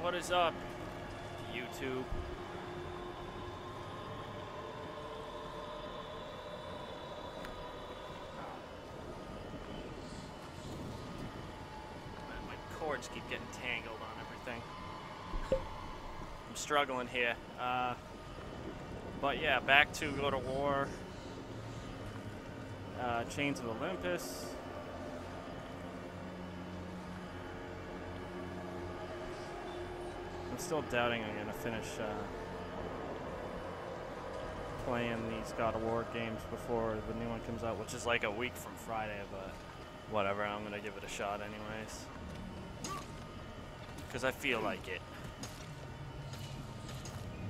What is up, YouTube? My cords keep getting tangled on everything. I'm struggling here. But yeah, back to God of War. Chains of Olympus. I'm still doubting I'm gonna finish playing these God of War games before the new one comes out, which is like a week from Friday, but whatever, I'm gonna give it a shot anyways. Because I feel like it.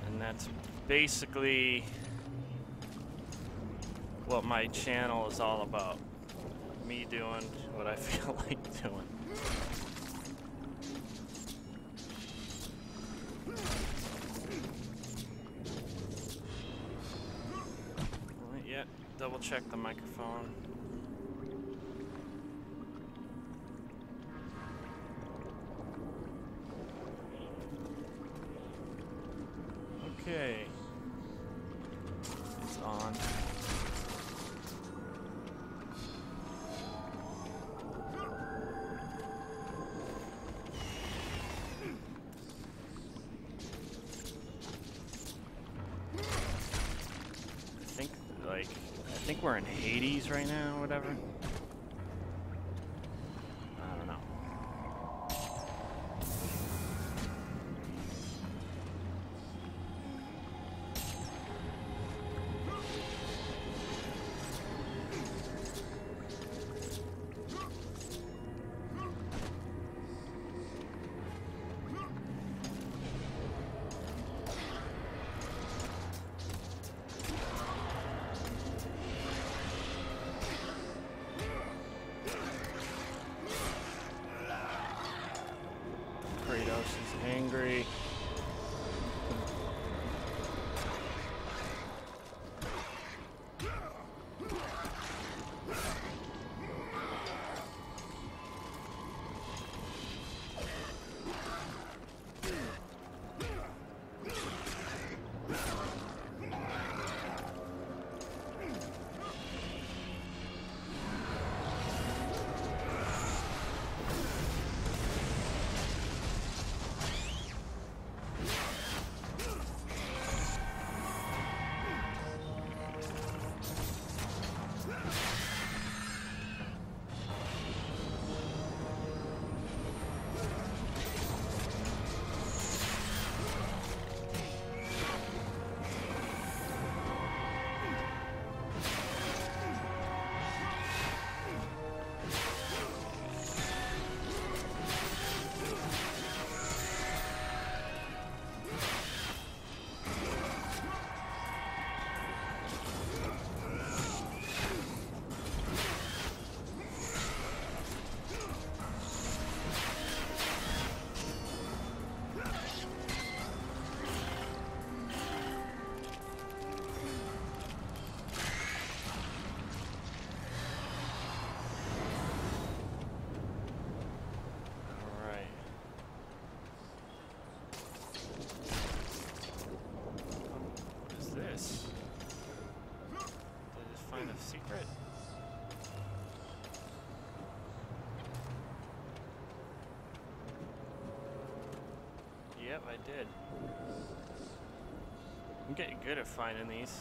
And that's basically what my channel is all about. Me doing what I feel like doing. Yeah, double check the microphone. Okay. It's on. I think we're in Hades right now, or whatever. I don't know. Angry. Secret? Yep, I did. I'm getting good at finding these.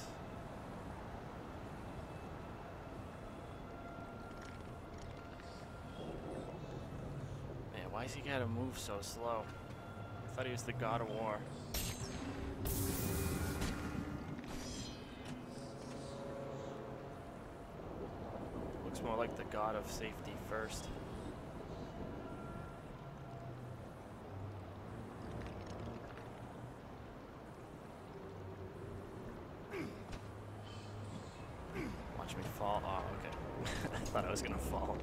Man, why is he gotta move so slow? I thought he was the God of War. More like the god of safety first. Watch me fall. Oh, okay. I thought I was gonna fall.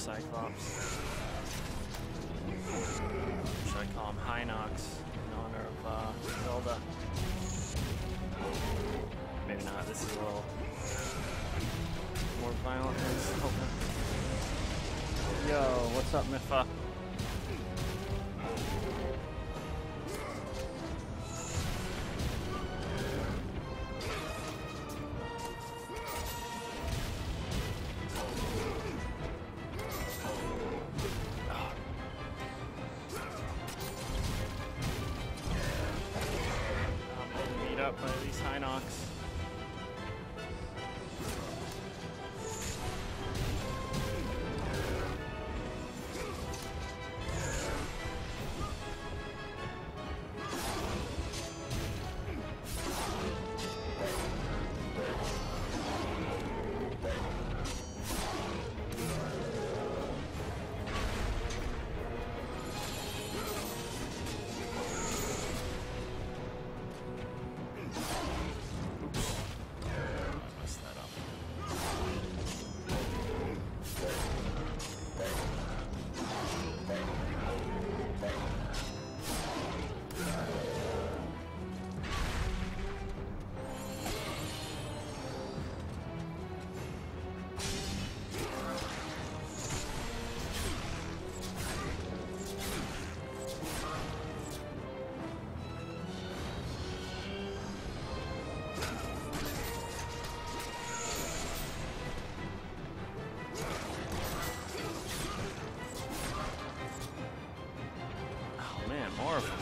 Cyclops. Should I call him Hinox in honor of Zelda? Maybe not. This is a little more violent than Zelda. Yo, what's up, Mifa? By these Hinox. More of them.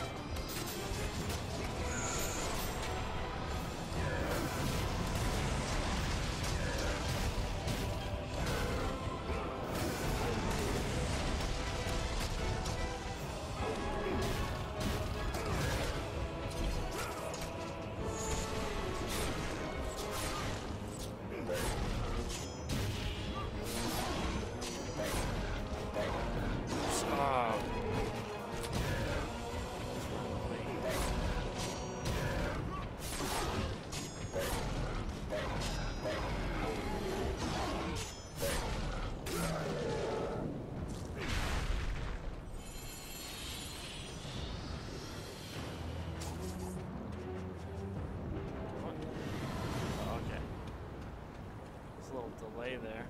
Delay there.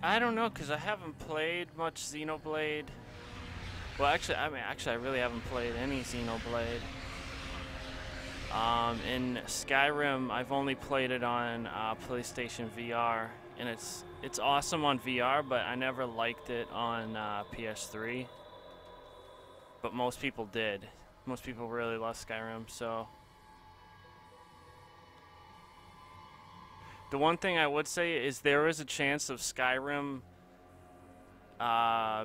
I don't know, because I haven't played much Xenoblade. Well, actually, I really haven't played any Xenoblade. In Skyrim, I've only played it on PlayStation VR, and it's awesome on VR, but I never liked it on PS3. But most people did. Most people really love Skyrim, so... The one thing I would say is there is a chance of Skyrim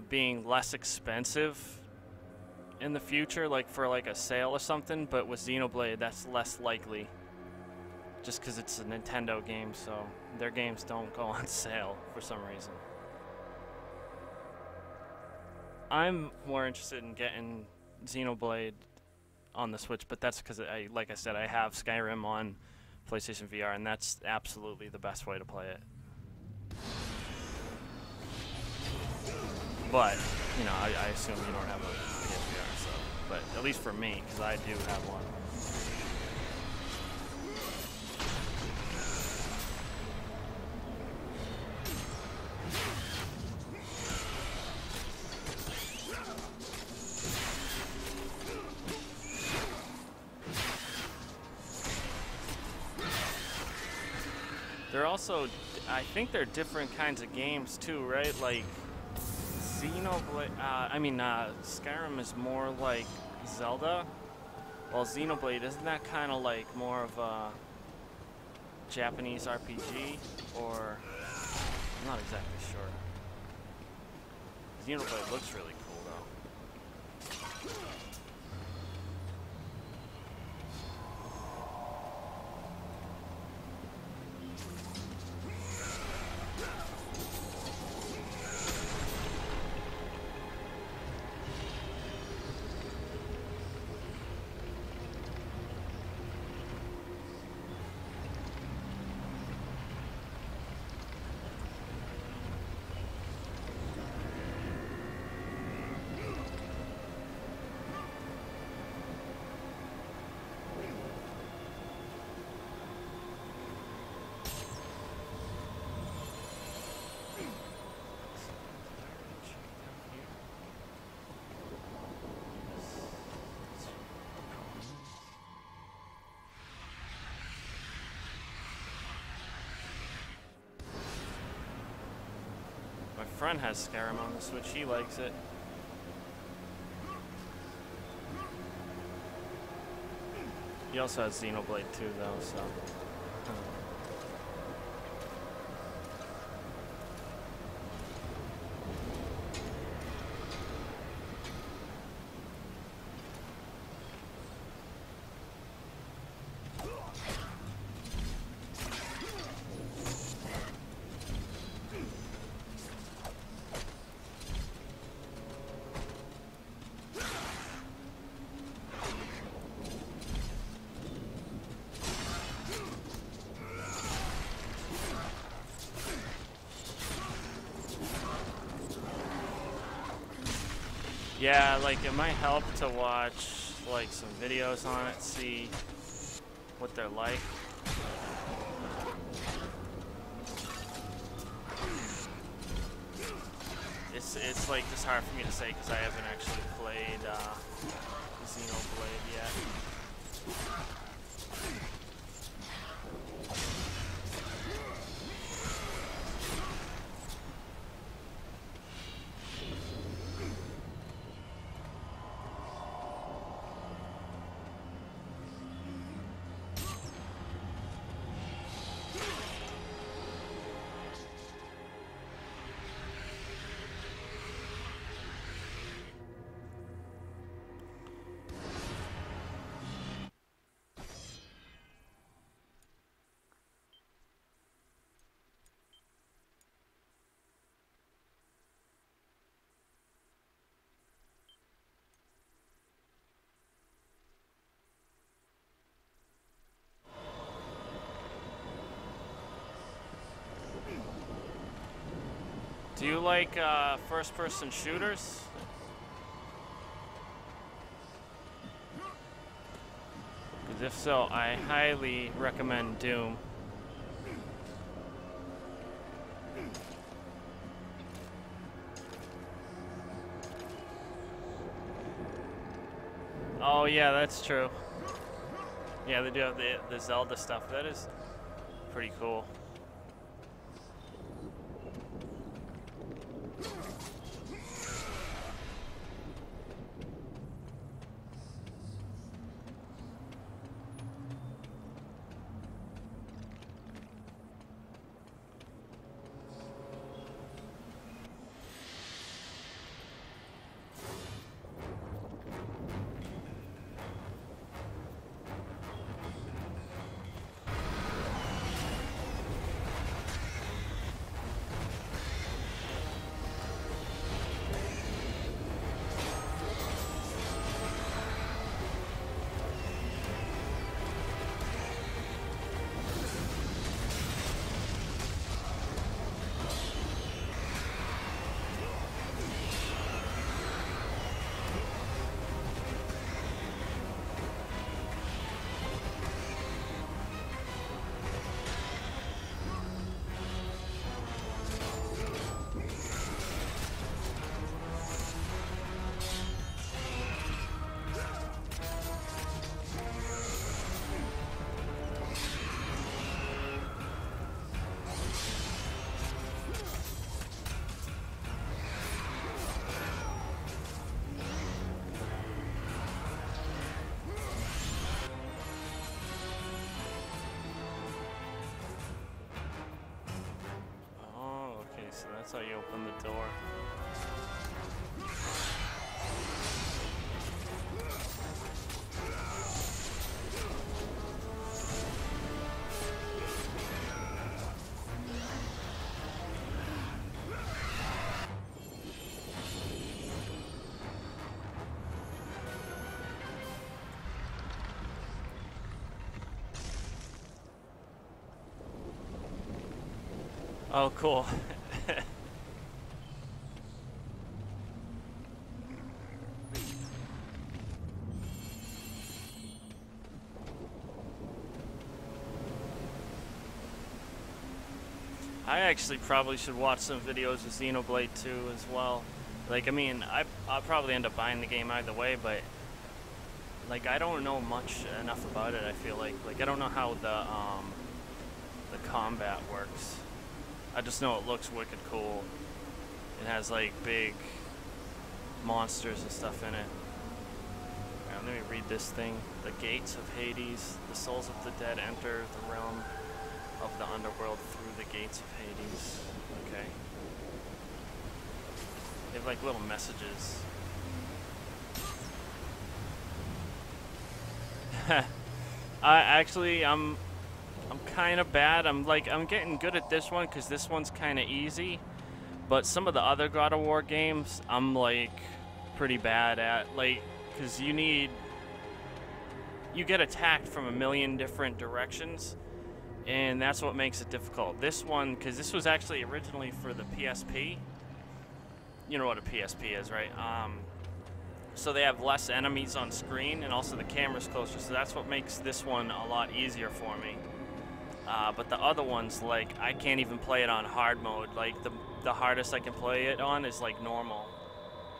being less expensive in the future, like for like a sale or something, but with Xenoblade that's less likely. Just because it's a Nintendo game, so their games don't go on sale for some reason. I'm more interested in getting Xenoblade on the Switch, but that's because, like I said, I have Skyrim on PlayStation VR, and that's absolutely the best way to play it. But, you know, I assume you don't have a PSVR, so, but at least for me, because I do have one. They're also, I think they're different kinds of games too, right? Like Xenoblade, Skyrim is more like Zelda, while Xenoblade, isn't that kind of like more of a Japanese RPG? Or, I'm not exactly sure. Xenoblade looks really cool though. My friend has Skyrim on the Switch. He likes it. He also has Xenoblade 2 though, so. Yeah, like it might help to watch like some videos on it, see what they're like. It's like just hard for me to say because I haven't actually played Xenoblade yet. Do you like first-person shooters? Because if so, I highly recommend Doom. Oh yeah, that's true. Yeah, they do have the Zelda stuff. That is pretty cool. So that's how you open the door. Oh, cool. I actually probably should watch some videos of Xenoblade 2 as well. Like, I mean, I'll probably end up buying the game either way, but like, I don't know much enough about it. I feel like I don't know how the combat works. I just know it looks wicked cool. It has like big monsters and stuff in it. Alright, let me read this thing. The gates of Hades, the souls of the dead enter the realm of the underworld through the gates of Hades. Okay. They have like little messages. I'm kind of bad. I'm getting good at this one because this one's kind of easy. But some of the other God of War games, I'm like pretty bad at. Like, because you get attacked from a million different directions, and that's what makes it difficult. This one, because this was actually originally for the PSP. You know what a PSP is, right? So they have less enemies on screen, and also the camera's closer, so that's what makes this one a lot easier for me. But the other ones, like, I can't even play it on hard mode. Like, the hardest I can play it on is like normal,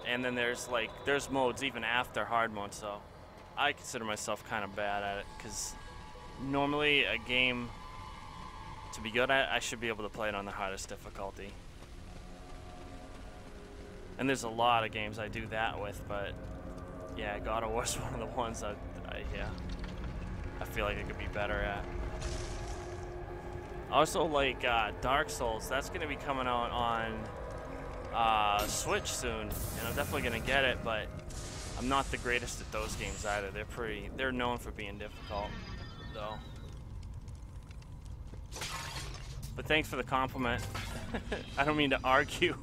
and then there's modes even after hard mode, so I consider myself kind of bad at it, because normally a game, to be good at, I should be able to play it on the hardest difficulty. And there's a lot of games I do that with, but yeah, God of War's one of the ones that I feel like I could be better at. Also, like Dark Souls, that's going to be coming out on Switch soon, and I'm definitely going to get it, but I'm not the greatest at those games either. They're known for being difficult, though. But thanks for the compliment. I don't mean to argue.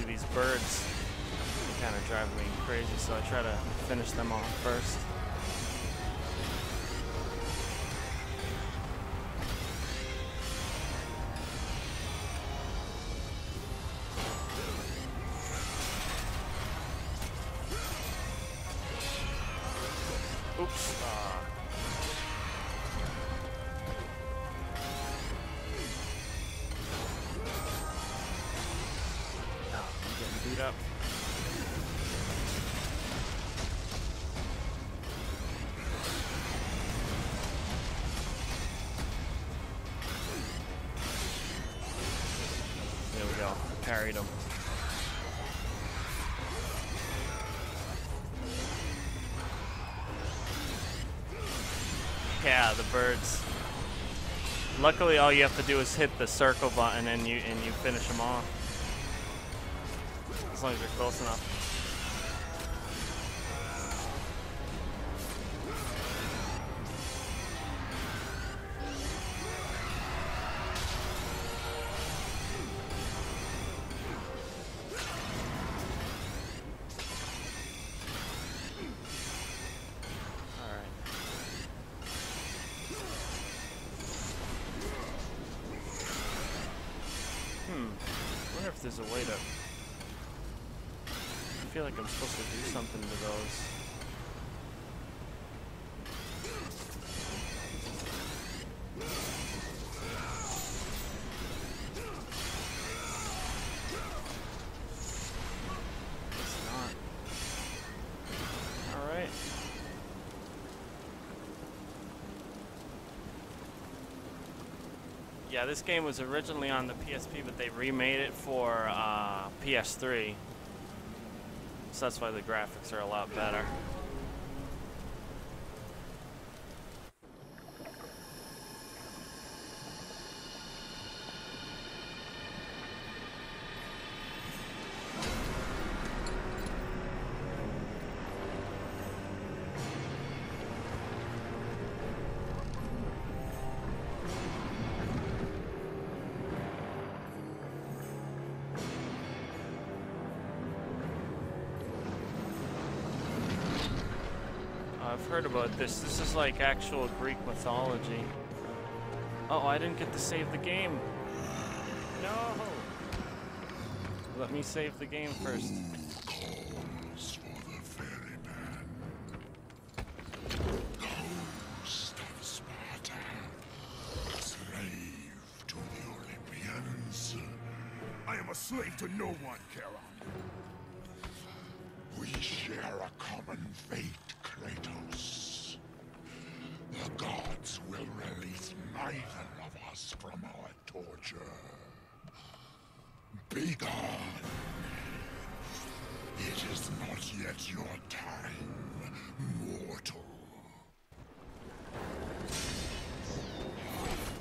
These birds kind of drive me crazy, so I try to finish them off first. Oops. Beat up. There we go. Parried him. Yeah, the birds. Luckily, all you have to do is hit the circle button, and you finish them off. As long as you're close enough. Alright. I wonder if there's a way to... I feel like I'm supposed to do something to those. It's not. Alright. Yeah, this game was originally on the PSP, but they remade it for PS3. So that's why the graphics are a lot better. I've heard about this. This is like actual Greek mythology. Oh, I didn't get to save the game. No! Let me save the game first. Calls for the ferryman. Ghost of Sparta. Slave to the Olympians. I am a slave to no one, Charon. We share a common fate, Kratos. The gods will release neither of us from our torture. Be gone. It is not yet your time, mortal.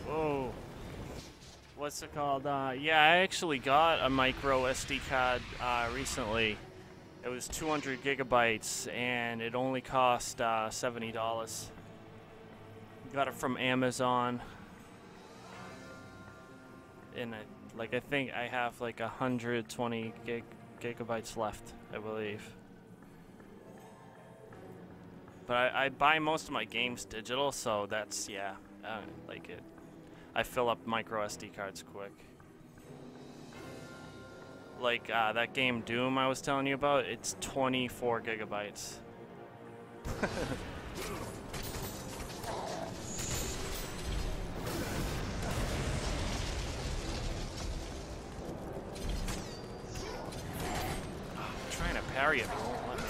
Whoa. What's it called? Yeah, I actually got a micro SD card recently. It was 200 gigabytes, and it only cost $70. Got it from Amazon, and I think I have like 120 gigabytes left, I believe. But I buy most of my games digital, so that's, yeah, like it. I fill up micro SD cards quick. Like that game Doom I was telling you about, it's 24 gigabytes. I'm trying to parry it, but it won't let me.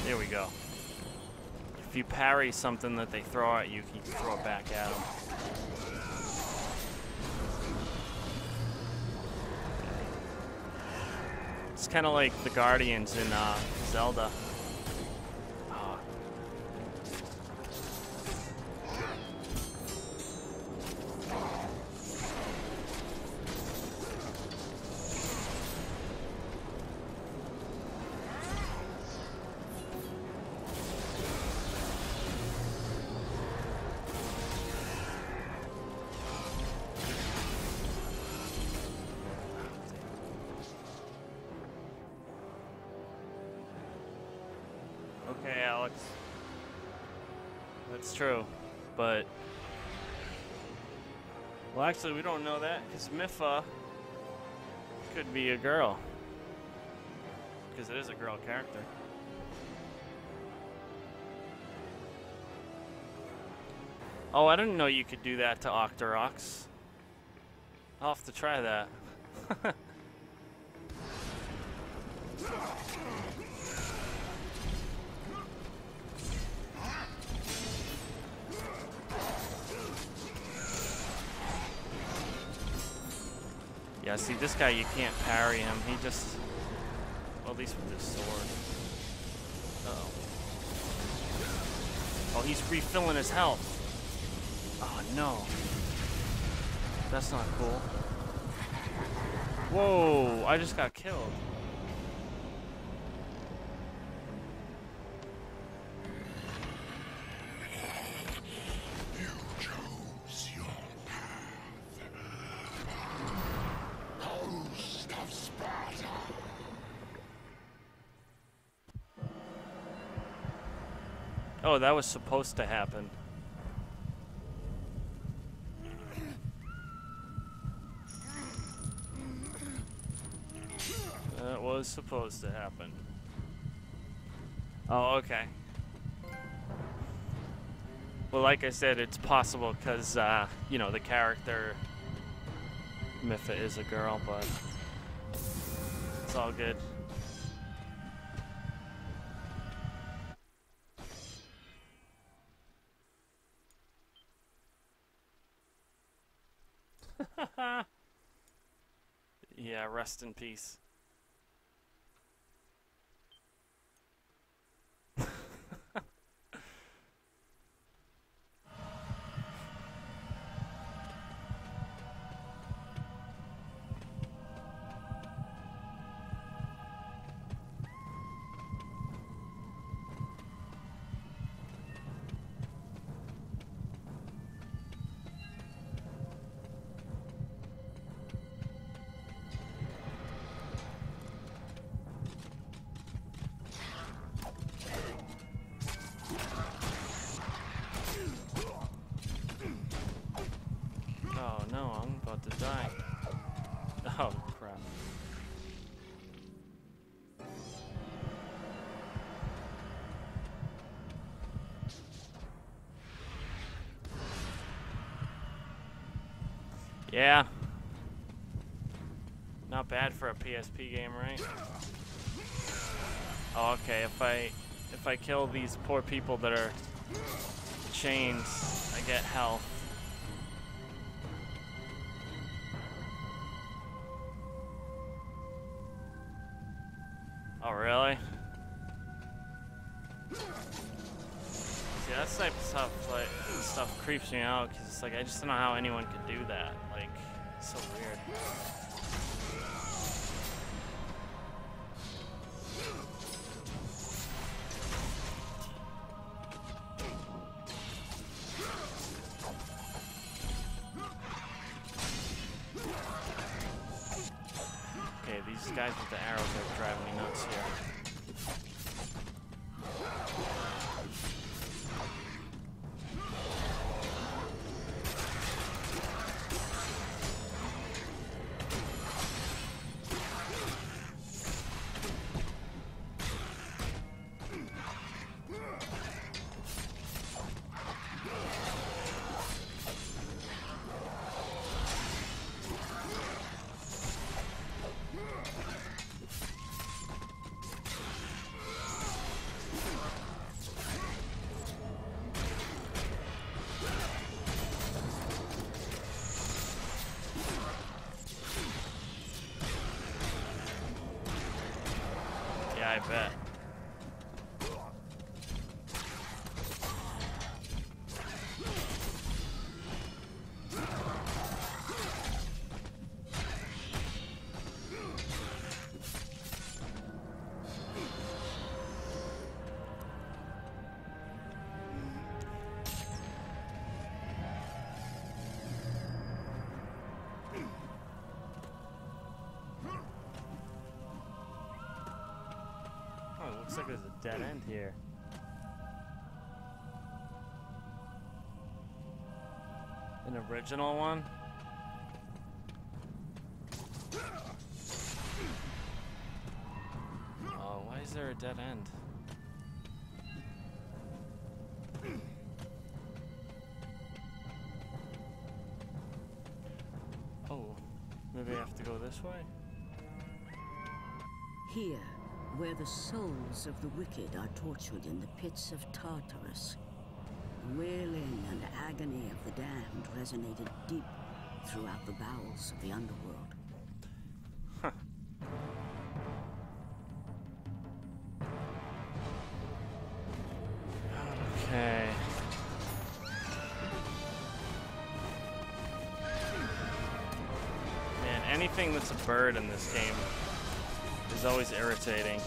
There we go. If you parry something that they throw at you, you can throw it back at them. It's kind of like the Guardians in Zelda. Oh. Okay, Alex. That's true, but... Well, actually, we don't know that, because Mipha could be a girl. Because it is a girl character. Oh, I didn't know you could do that to Octoroks. I'll have to try that. Yeah, see, this guy, you can't parry him. He just... Well, at least with his sword. Uh-oh. Oh, he's refilling his health. Oh, no. That's not cool. Whoa, I just got killed. You chose your path. Ghost of Sparta. Oh, that was supposed to happen. That was supposed to happen. Oh, okay. Well, like I said, it's possible because, you know, the character Mipha is a girl, but it's all good. Yeah, rest in peace. I'm about to die. Oh, crap. Yeah. Not bad for a PSP game, right? Oh, okay. If I kill these poor people that are chains, I get health. Oh, really? See, that type of stuff creeps me out because it's like I just don't know how anyone could do that. Like, it's so weird. Okay, these guys with the arrows are driving me nuts here. I bet. Looks like there's a dead end here. An original one? Oh, why is there a dead end? Oh, maybe I have to go this way? Here, where the souls of the wicked are tortured in the pits of Tartarus, the wailing and agony of the damned resonated deep throughout the bowels of the underworld. Huh. Okay. Man, anything that's a bird in this game is always irritating.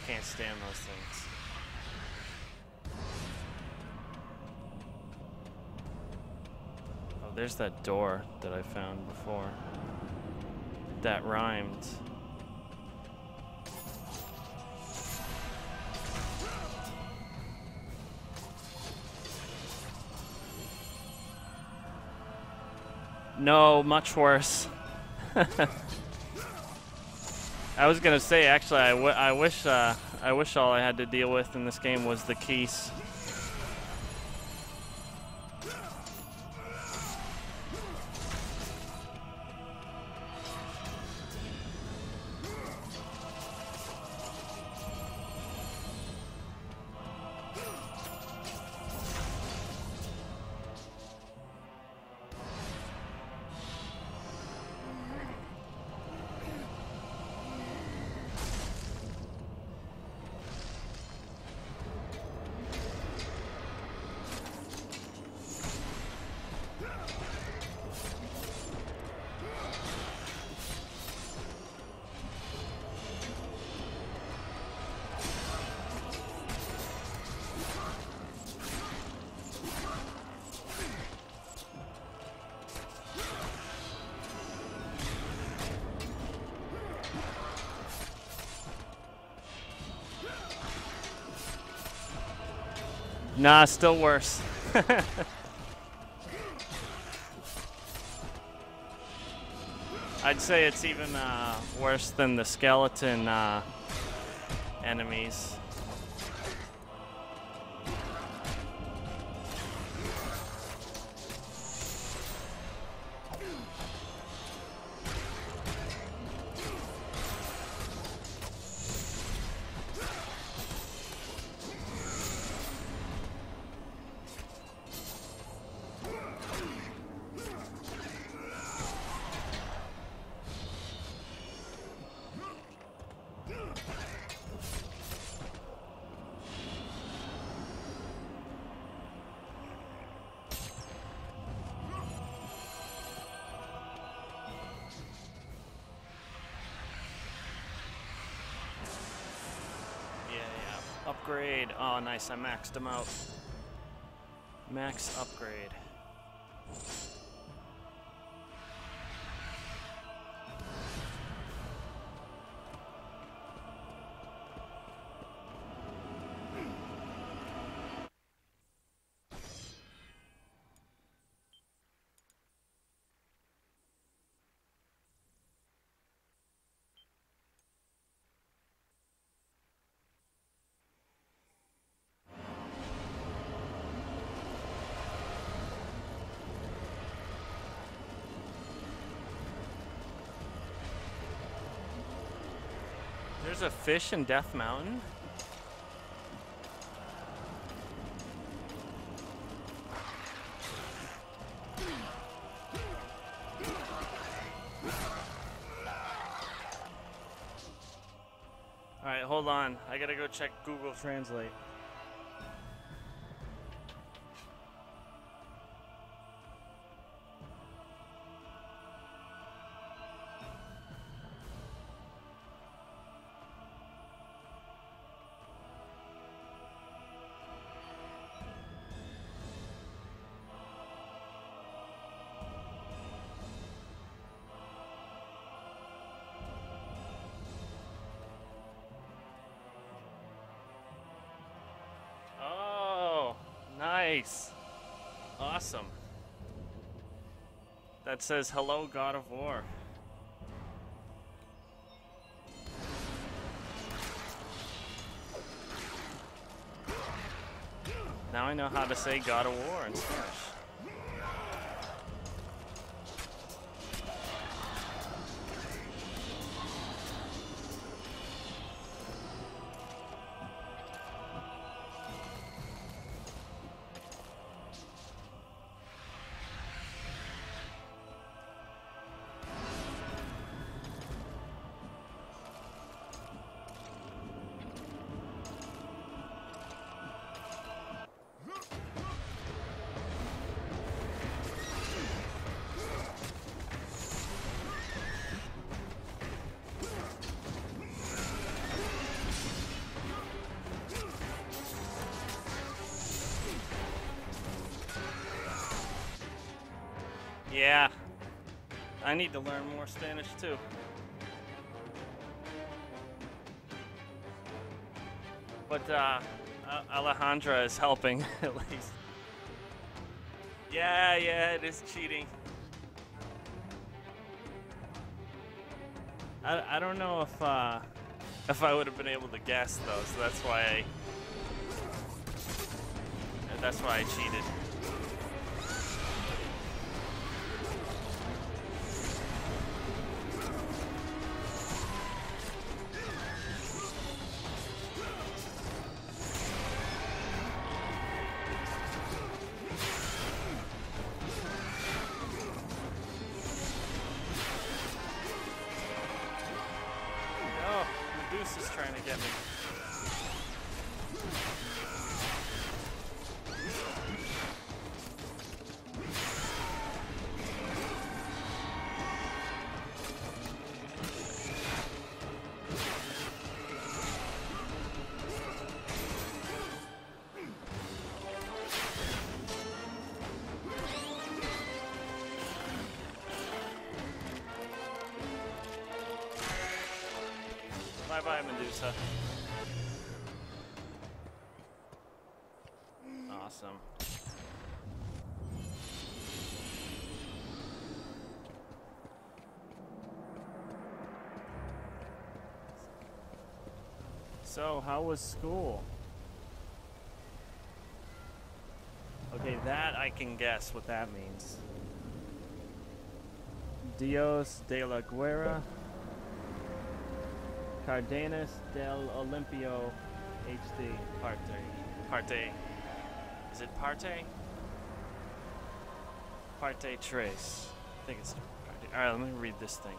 Can't stand those things. Oh, there's that door that I found before. That rhymed. No, much worse. I was gonna say, actually, I wish all I had to deal with in this game was the keys. Nah, still worse. I'd say it's even worse than the skeleton enemies. Upgrade. Oh, nice. I maxed them out. Max upgrade. There's a fish in Death Mountain? Alright, hold on. I gotta go check Google Translate. Nice. Awesome. That says, hello, God of War. Now I know how to say God of War in Spanish. Yeah, I need to learn more Spanish too. But Alejandra is helping at least. Yeah, it is cheating. I don't know if I would have been able to guess though, so that's why I cheated. Is trying to get me. Bye-bye, Medusa. So, how was school? Okay, that I can guess what that means. Dios de la Guerra. Cardenas del Olimpio HD. Parte. Is it parte? Parte tres. I think it's parte. Alright, let me read this thing.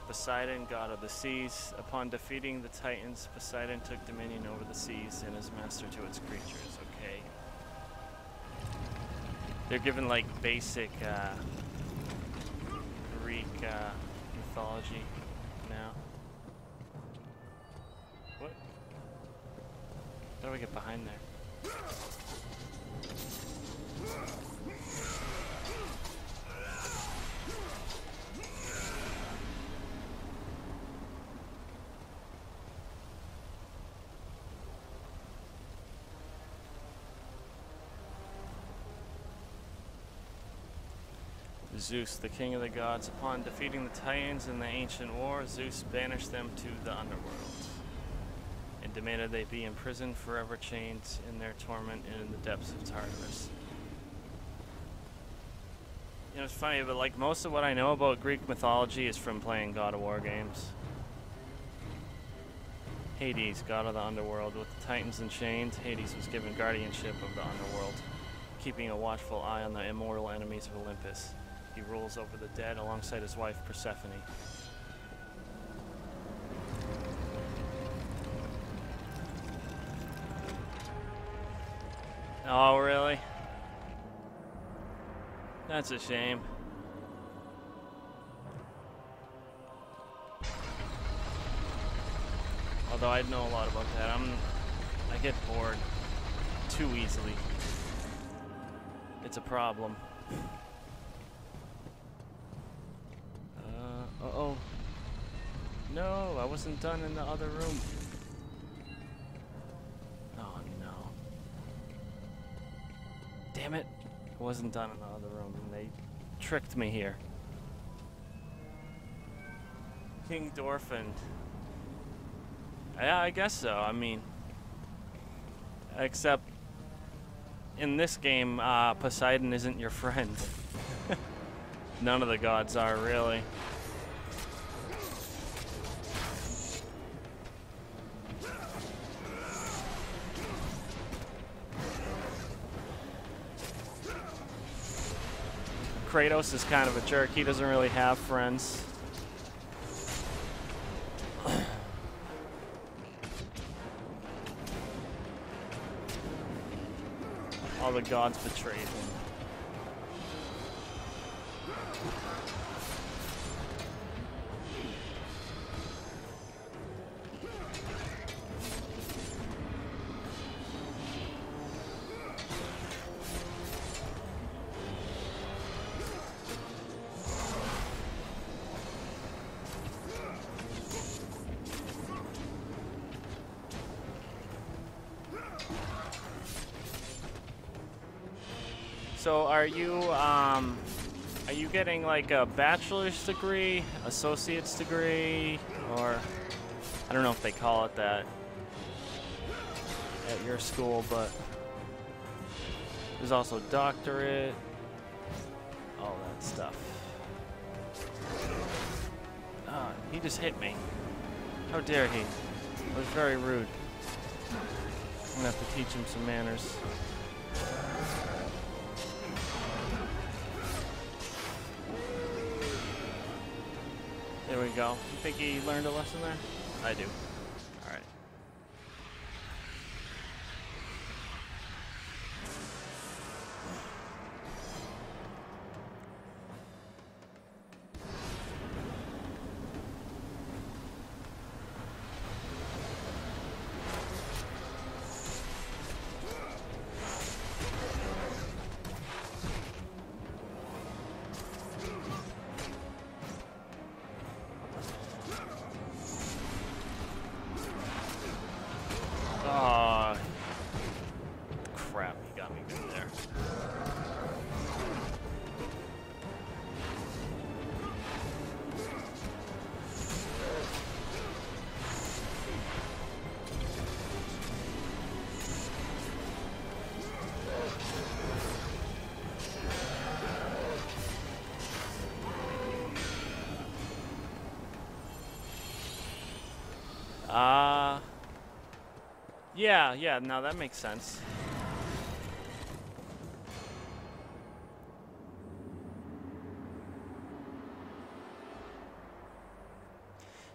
Poseidon, god of the seas. Upon defeating the Titans, Poseidon took dominion over the seas and is master to its creatures. Okay. They're given like basic Greek mythology now. What? How do I get behind there? Zeus, the king of the gods, upon defeating the Titans in the ancient war, Zeus banished them to the underworld and demanded they be imprisoned forever, chained in their torment in the depths of Tartarus. You know, it's funny, but like most of what I know about Greek mythology is from playing God of War games. Hades, god of the underworld, with the Titans enchained, Hades was given guardianship of the underworld, keeping a watchful eye on the immortal enemies of Olympus. He rules over the dead alongside his wife Persephone. Oh, really? That's a shame. Although I know a lot about that. I get bored too easily. It's a problem. Uh-oh. No, I wasn't done in the other room. Oh, no. Damn it. I wasn't done in the other room, and they tricked me here. King Dorfin. Yeah, I guess so. I mean, except in this game, Poseidon isn't your friend. None of the gods are, really. Kratos is kind of a jerk. He doesn't really have friends. All the gods betrayed him. So are you getting like a bachelor's degree, associate's degree, or I don't know if they call it that at your school, but there's also doctorate, all that stuff. Ah, he just hit me. How dare he? It was very rude. I'm gonna have to teach him some manners. There we go. You think he learned a lesson there? I do. Alright. Yeah, no, that makes sense.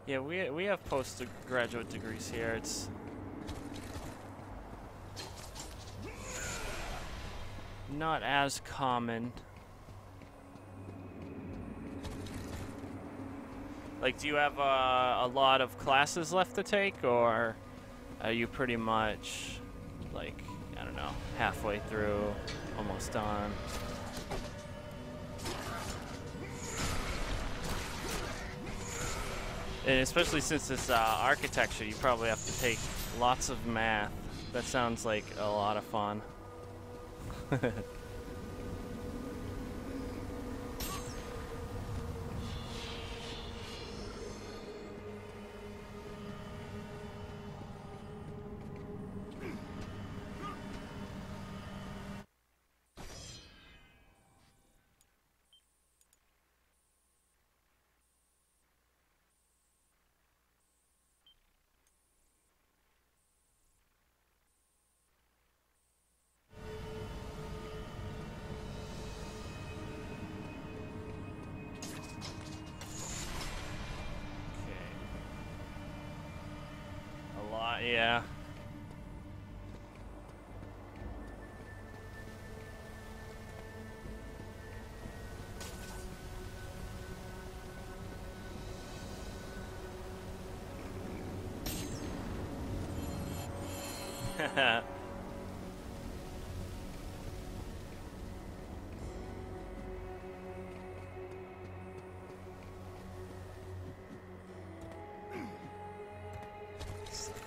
Yeah, we have postgraduate degrees here. It's not as common. Like, do you have a lot of classes left to take, or are you pretty much, like, I don't know, halfway through, almost done? And especially since it's architecture, you probably have to take lots of math. That sounds like a lot of fun. Yeah.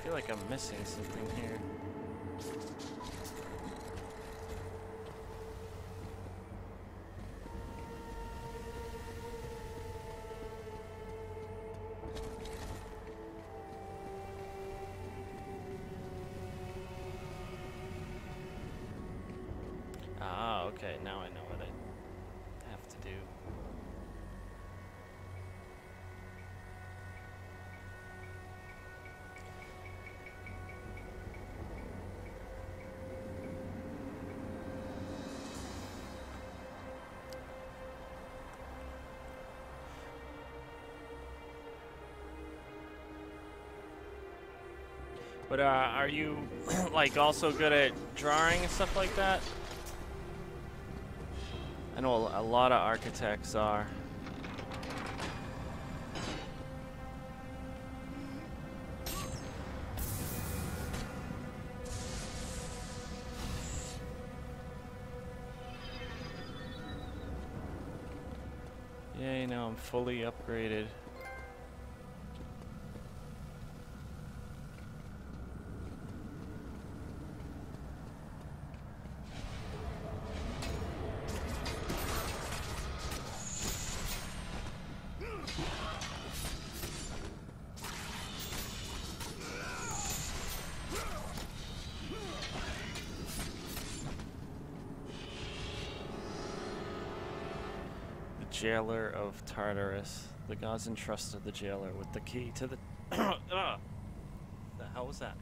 I feel like I'm missing something here. Ah, okay, now I know what I have to do. But are you like also good at drawing and stuff like that? I know a lot of architects are. Yeah, you know, I'm fully upgraded. Jailer of Tartarus. The gods entrusted the jailer with the key to the... the hell was that?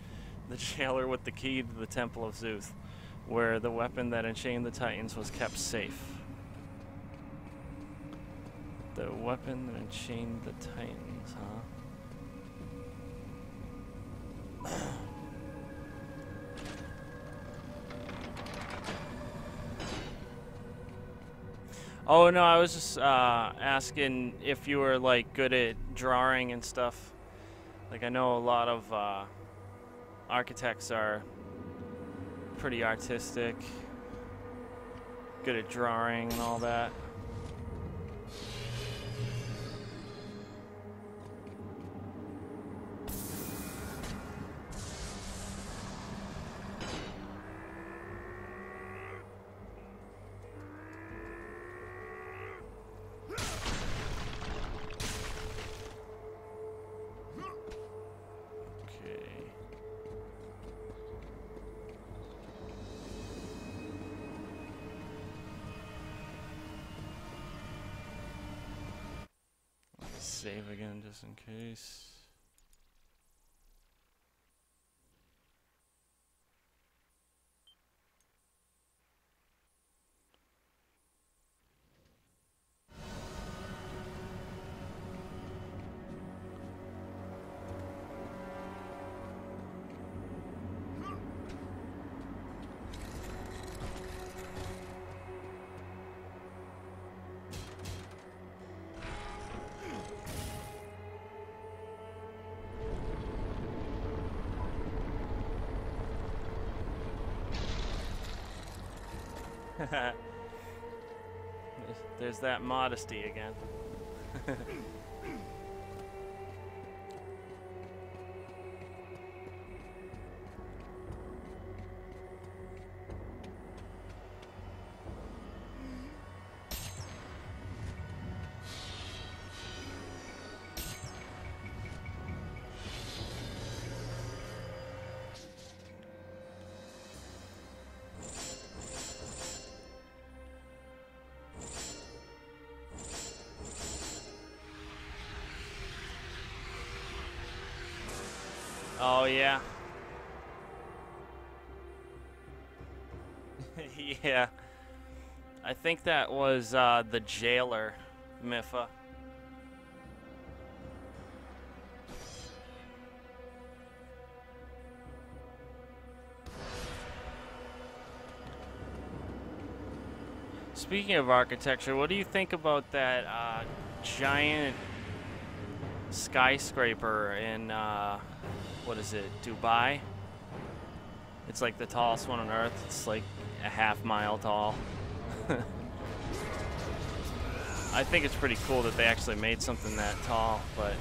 The jailer with the key to the temple of Zeus, where the weapon that enchained the Titans was kept safe. The weapon that enchained the Titans, huh? Oh no, I was just asking if you were like good at drawing and stuff. Like I know a lot of architects are pretty artistic, good at drawing and all that. Save again just in case. There's that modesty again. Oh, yeah. Yeah. I think that was the jailer, Miffa. Speaking of architecture, what do you think about that giant skyscraper in, what is it, Dubai? It's like the tallest one on Earth. It's like a half-mile tall. I think it's pretty cool that they actually made something that tall, but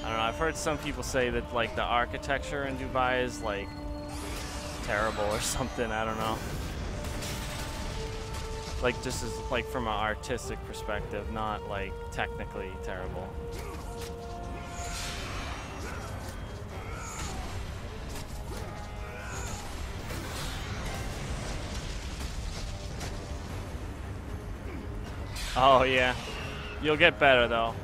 I don't know. I've heard some people say that like the architecture in Dubai is like terrible or something. I don't know. Like just as like from an artistic perspective, not like technically terrible. Oh yeah, you'll get better though.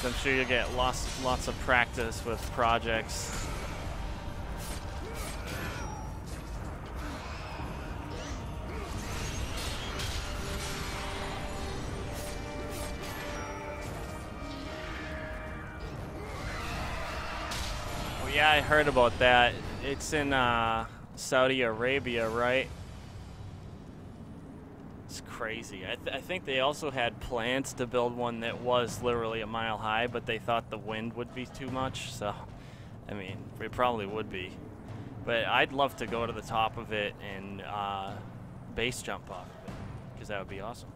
I'm sure you'll get lots of practice with projects. Oh yeah, I heard about that. It's in Saudi Arabia, right? Crazy. I think they also had plans to build one that was literally a mile high, but they thought the wind would be too much, so I mean it probably would be, but I'd love to go to the top of it and base jump off of it, because that would be awesome.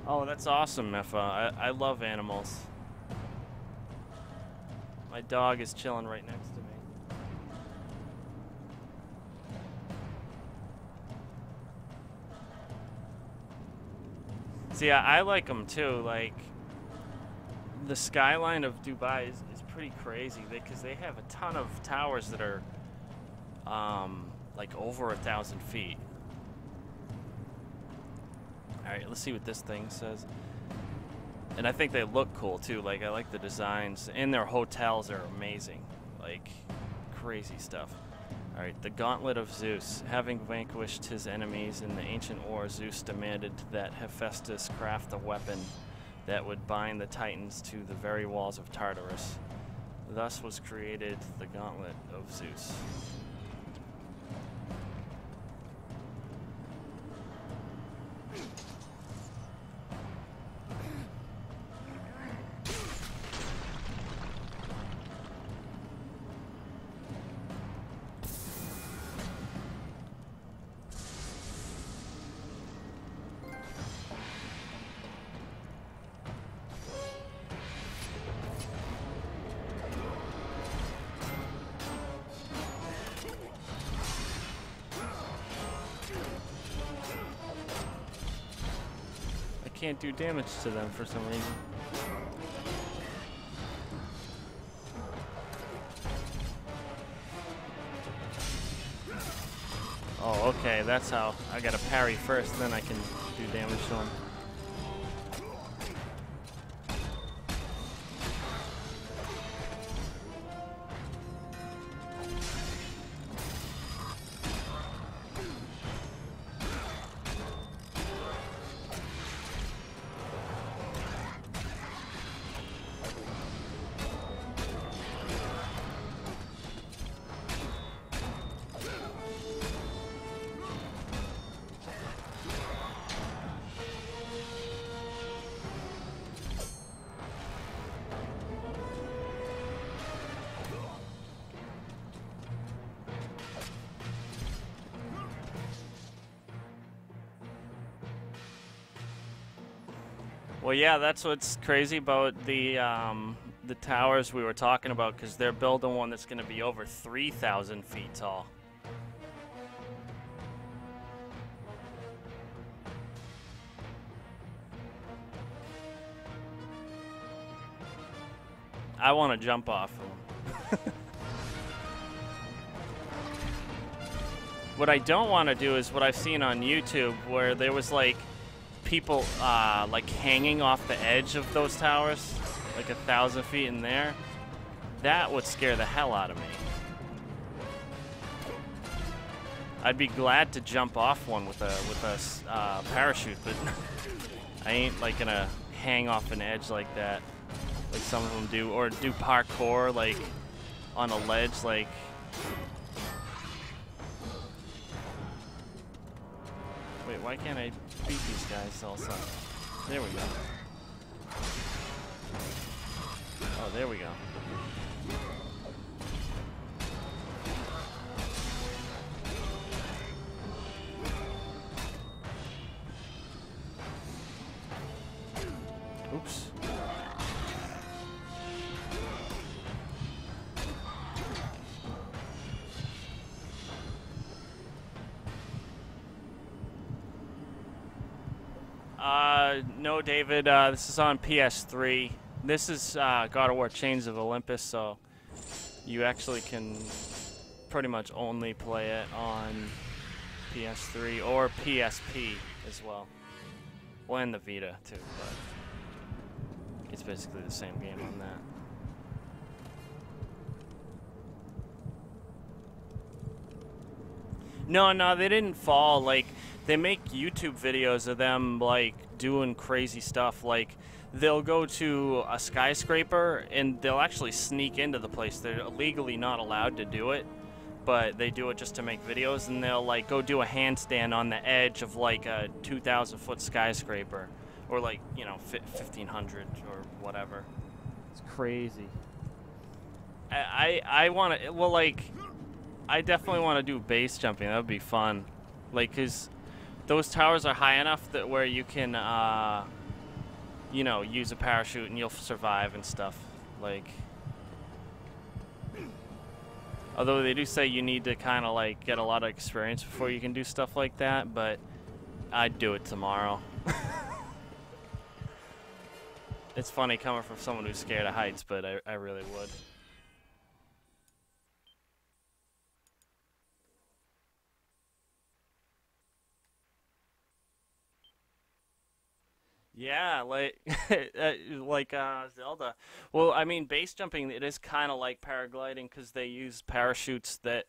Oh, that's awesome, Miffa. I love animals. My dog is chilling right next to me. See, I like them too. Like, the skyline of Dubai is pretty crazy because they have a ton of towers that are like over 1,000 feet. All right, let's see what this thing says. And I think they look cool too. Like, I like the designs, and their hotels are amazing. Like, crazy stuff. All right, the Gauntlet of Zeus. Having vanquished his enemies in the ancient war, Zeus demanded that Hephaestus craft a weapon that would bind the Titans to the very walls of Tartarus. Thus was created the Gauntlet of Zeus. Can't do damage to them for some reason. Oh, okay, that's how. I gotta parry first, then I can do damage to them. Well, yeah, that's what's crazy about the towers we were talking about, because they're building one that's going to be over 3,000 feet tall. I want to jump off them. What I don't want to do is what I've seen on YouTube, where there was like people like hanging off the edge of those towers, like 1,000 feet in there. That would scare the hell out of me. I'd be glad to jump off one with a parachute, but I ain't like gonna hang off an edge like that, like some of them do, or do parkour like on a ledge, like. Wait, why can't I beat these guys also? There we go. Oh, there we go. Oops. No, David, this is on PS3. This is God of War Chains of Olympus, so you actually can pretty much only play it on PS3 or PSP as well. Well, and the Vita, too, but it's basically the same game on that. No, they didn't fall. Like, they make YouTube videos of them, like, doing crazy stuff. Like, they'll go to a skyscraper, and they'll actually sneak into the place. They're legally not allowed to do it, but they do it just to make videos, and they'll, like, go do a handstand on the edge of, like, a 2,000-foot skyscraper, or, like, you know, 1,500 or whatever. It's crazy. I want to, well, like, I definitely want to do base jumping. That would be fun. Like, because those towers are high enough that where you can, you know, use a parachute and you'll survive and stuff. Like, although they do say you need to kind of, like, get a lot of experience before you can do stuff like that, but I'd do it tomorrow. It's funny coming from someone who's scared of heights, but I really would. Yeah, like like Zelda. Well, I mean, base jumping, it is kind of like paragliding because they use parachutes that,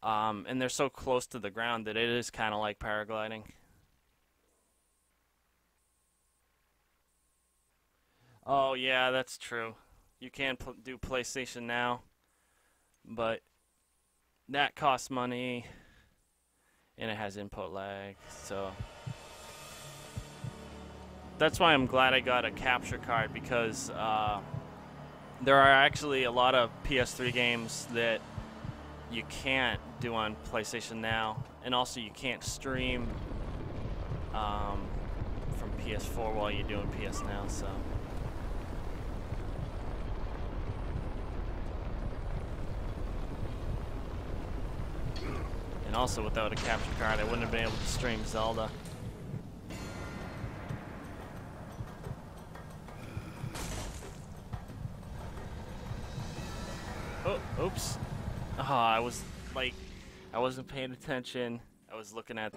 and they're so close to the ground that it is kind of like paragliding. Oh yeah, that's true. You can do PlayStation Now, but that costs money, and it has input lag, so. That's why I'm glad I got a capture card, because there are actually a lot of PS3 games that you can't do on PlayStation Now, and also you can't stream from PS4 while you're doing PS Now, so. And also without a capture card, I wouldn't have been able to stream Zelda. Oh, oops. Oh, I was like, I wasn't paying attention. I was looking at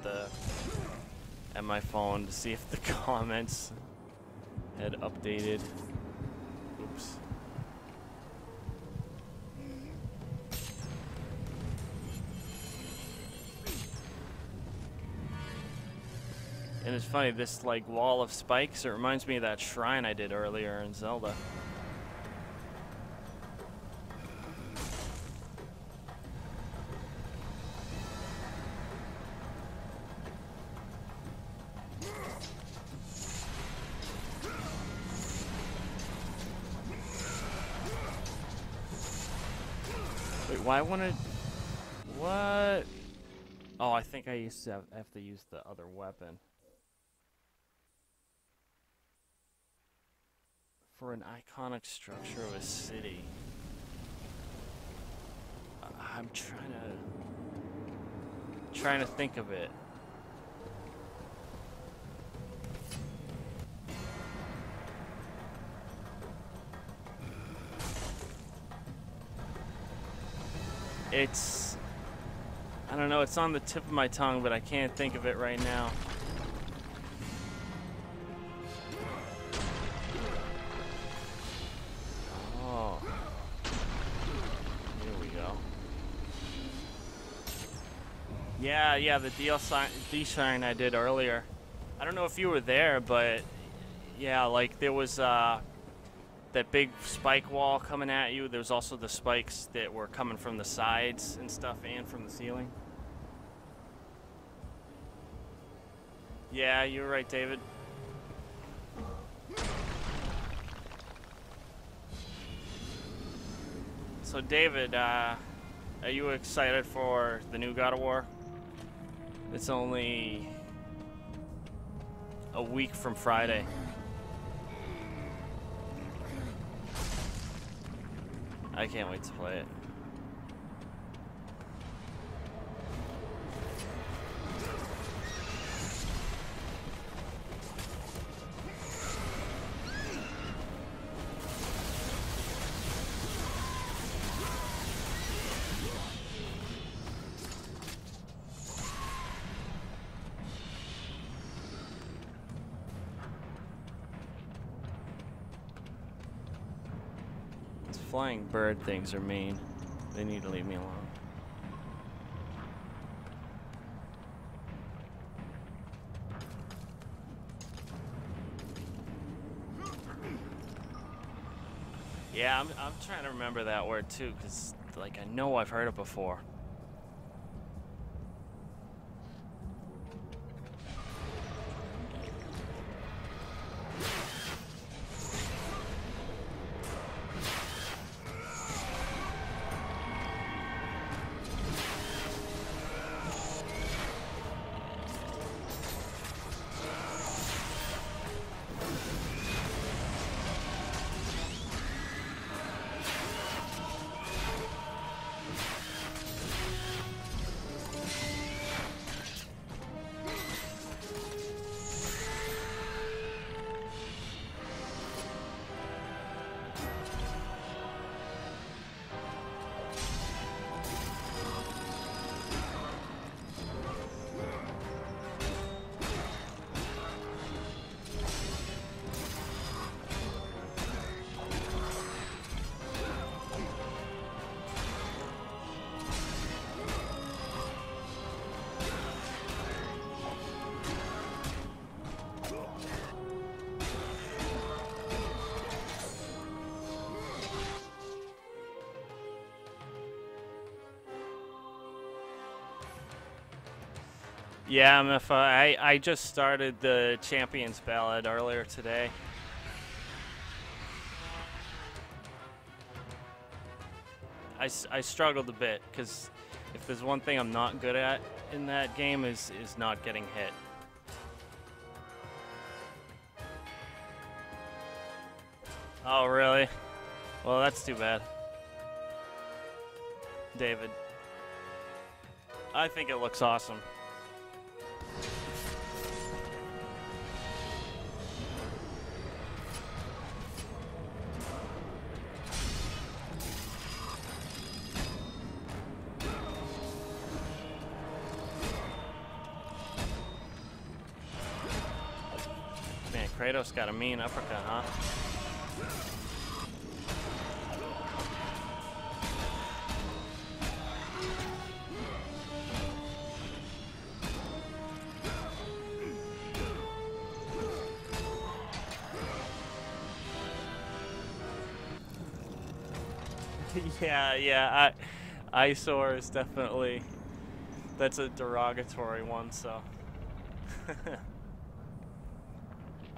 my phone to see if the comments had updated. Oops. And it's funny, this like wall of spikes, it reminds me of that shrine I did earlier in Zelda. Wait, why wouldn't it? What? Oh, I think I used to have to use the other weapon. for an iconic structure of a city. I'm trying to think of it. It's, I don't know, it's on the tip of my tongue, but I can't think of it right now. Oh. Here we go. Yeah, the D-sign I did earlier. I don't know if you were there, but yeah, like there was that big spike wall coming at you. There's also the spikes that were coming from the sides and stuff and from the ceiling. Yeah, you're right, David. So David, are you excited for the new God of War? It's only a week from Friday. I can't wait to play it. Flying bird things are mean. They need to leave me alone. Yeah, I'm trying to remember that word too, because like I know I've heard it before. Yeah, MFA, I just started the Champions Ballad earlier today. I struggled a bit, because if there's one thing I'm not good at in that game is not getting hit. Oh, really? Well, that's too bad. David. I think it looks awesome. Man, Kratos got a mean uppercut, huh? Yeah, eyesore is definitely, that's a derogatory one, so.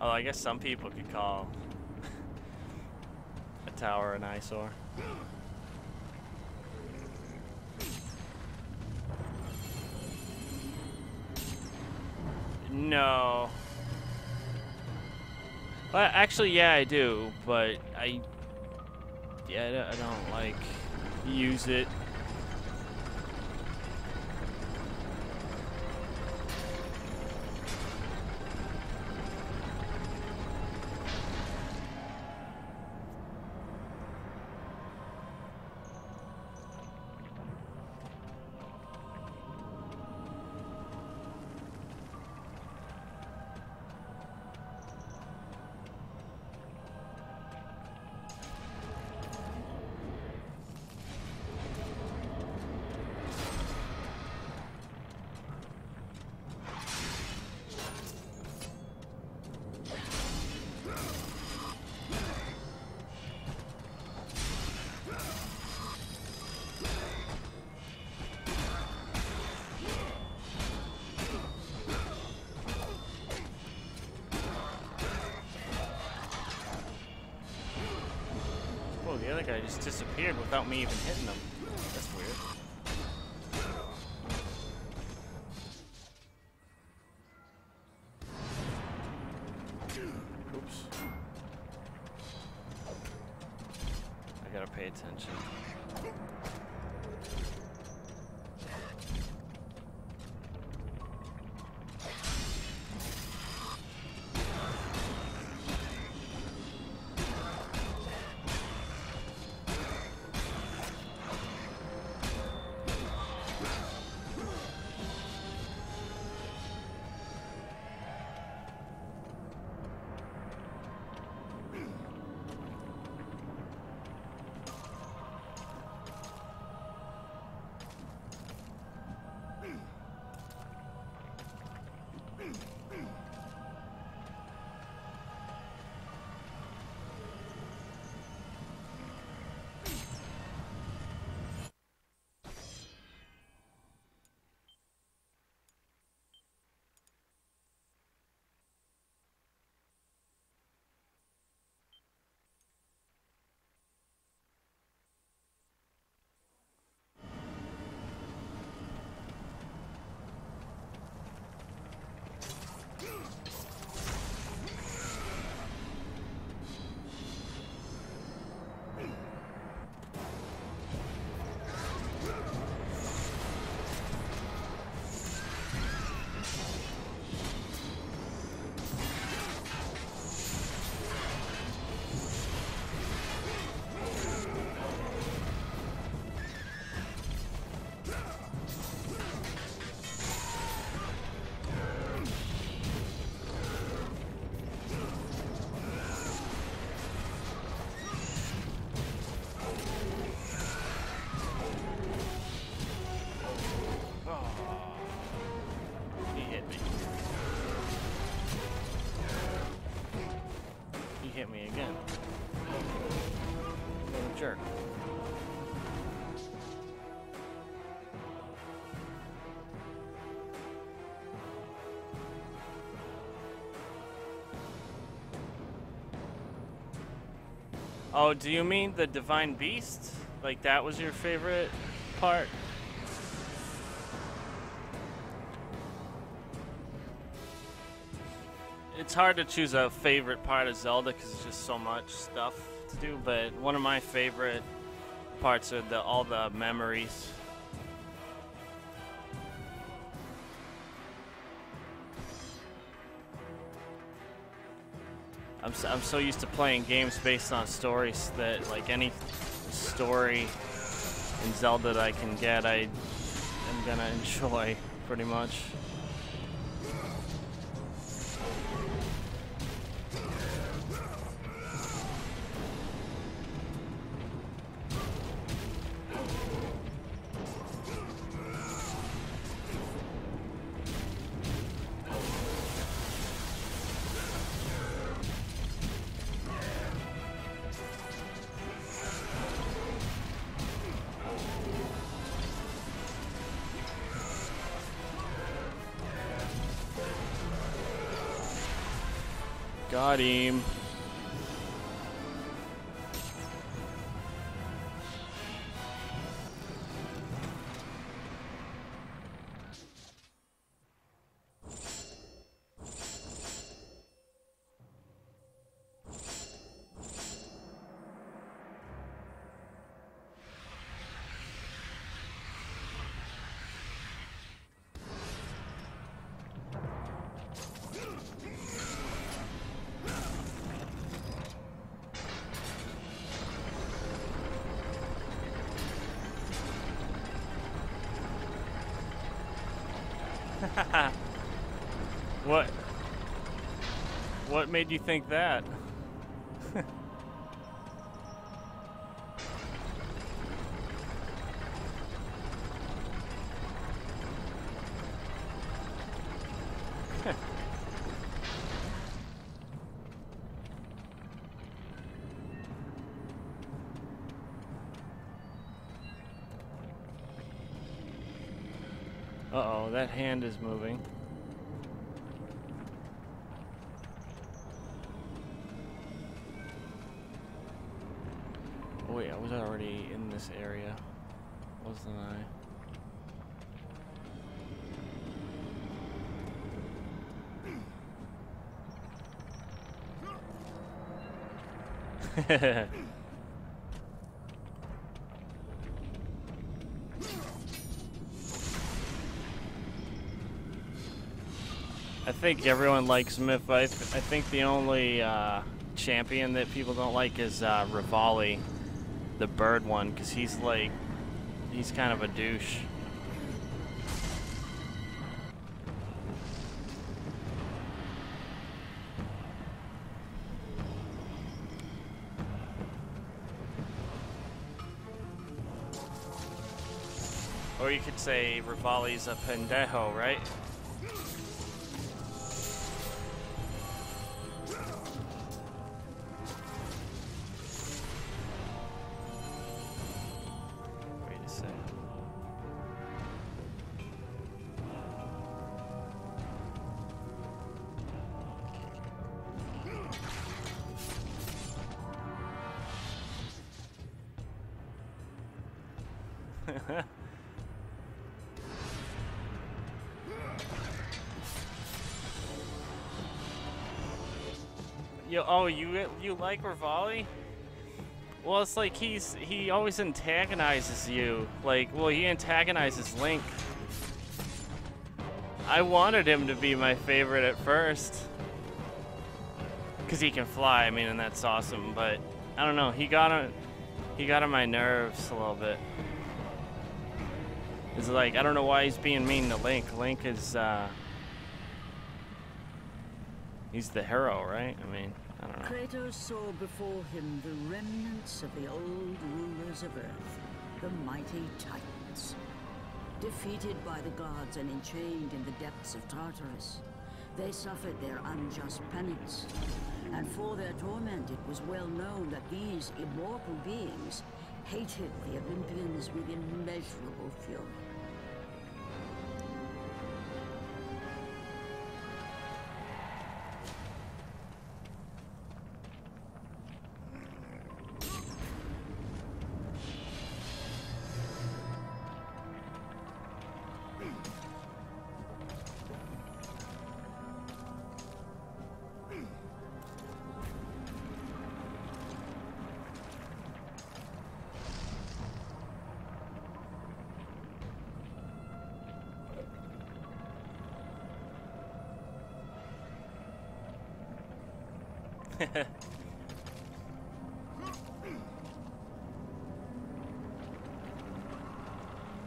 Oh, I guess some people could call a tower an eyesore. No. Well, actually, yeah, I do, but I don't like use it. Oh, the other guy just disappeared without me even hitting him. That's weird. Oops. I gotta pay attention. Hit me again. What a jerk. Oh, do you mean the Divine Beast? Like that was your favorite part? It's hard to choose a favorite part of Zelda because it's just so much stuff to do, but one of my favorite parts are all the memories. I'm so used to playing games based on stories that like any story in Zelda that I can get, I am gonna enjoy pretty much. Got him. What? What made you think that? Uh-oh, that hand is moving. Oh wait, I was already in this area, wasn't I? I think everyone likes Myth. I think the only champion that people don't like is Rivali, the bird one, because he's kind of a douche. Or you could say Rivali's a pendejo, right? You like Rivali? Well, it's like he always antagonizes you. Like, well, he antagonizes Link. I wanted him to be my favorite at first, cause he can fly. I mean, and that's awesome. But I don't know. He got on my nerves a little bit. It's like I don't know why he's being mean to Link. Link is he's the hero, right? I mean. I don't know. Kratos saw before him the remnants of the old rulers of Earth, the mighty Titans. Defeated by the gods and enchained in the depths of Tartarus, they suffered their unjust penance. And for their torment, it was well known that these immortal beings hated the Olympians with immeasurable fury.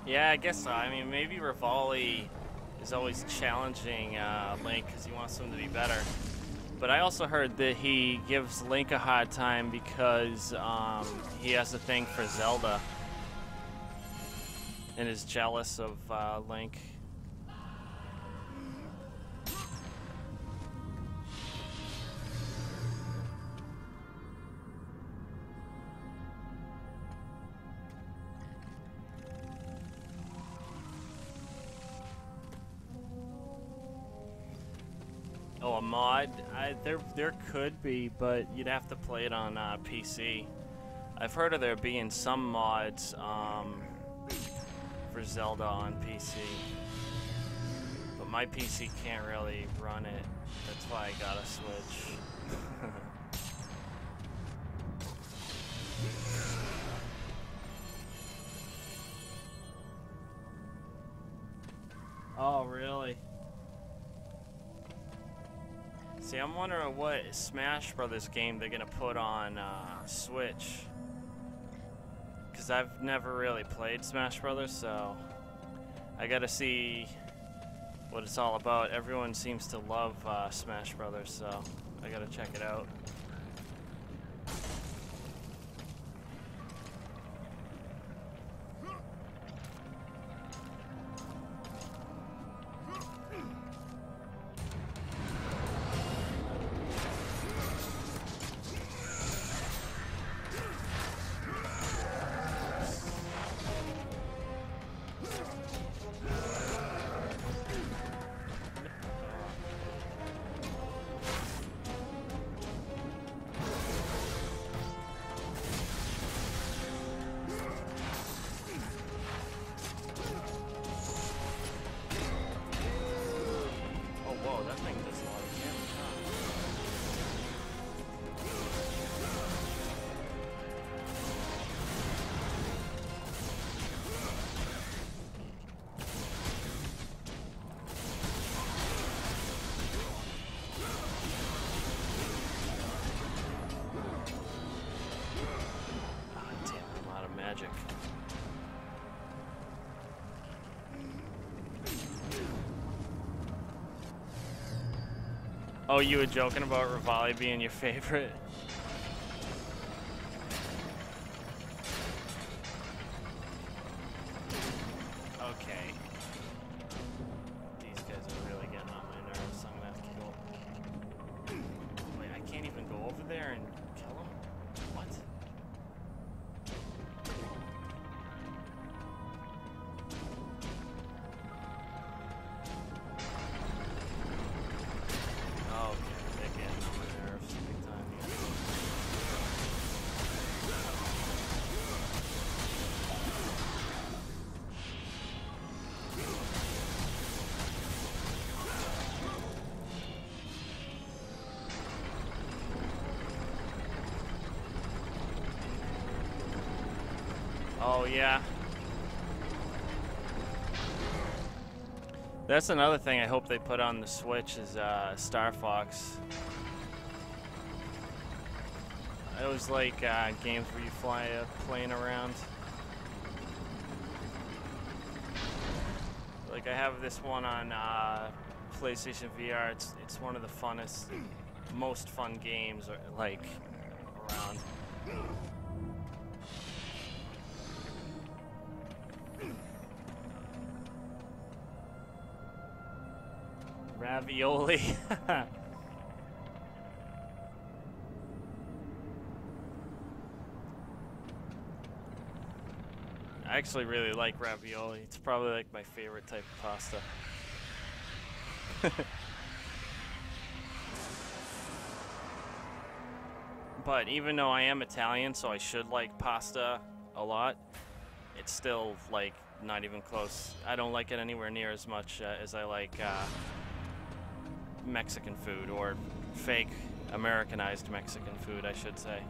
Yeah, I guess so. I mean, maybe Rivali is always challenging Link because he wants him to be better. But I also heard that he gives Link a hard time because he has a thing for Zelda and is jealous of Link. Oh, a mod? There could be, but you'd have to play it on PC. I've heard of there being some mods for Zelda on PC, but my PC can't really run it. That's why I got a Switch. Oh, really? See, I'm wondering what Smash Brothers game they're gonna put on Switch. Because I've never really played Smash Brothers, so I gotta see what it's all about. Everyone seems to love Smash Brothers, so I gotta check it out. Oh, you were joking about Rivali being your favorite? Okay. These guys are really getting on my nerves, so I'm gonna have to kill. Wait, I can't even go over there and kill him? What? Oh, yeah. That's another thing I hope they put on the Switch is Star Fox. I always like games where you fly plane around. Like I have this one on PlayStation VR. It's one of the funnest, most fun games like around. Ravioli. I actually really like ravioli. It's probably like my favorite type of pasta. But even though I am Italian, so I should like pasta a lot, it's still like not even close. I don't like it anywhere near as much as I like Mexican food, or fake Americanized Mexican food, I should say.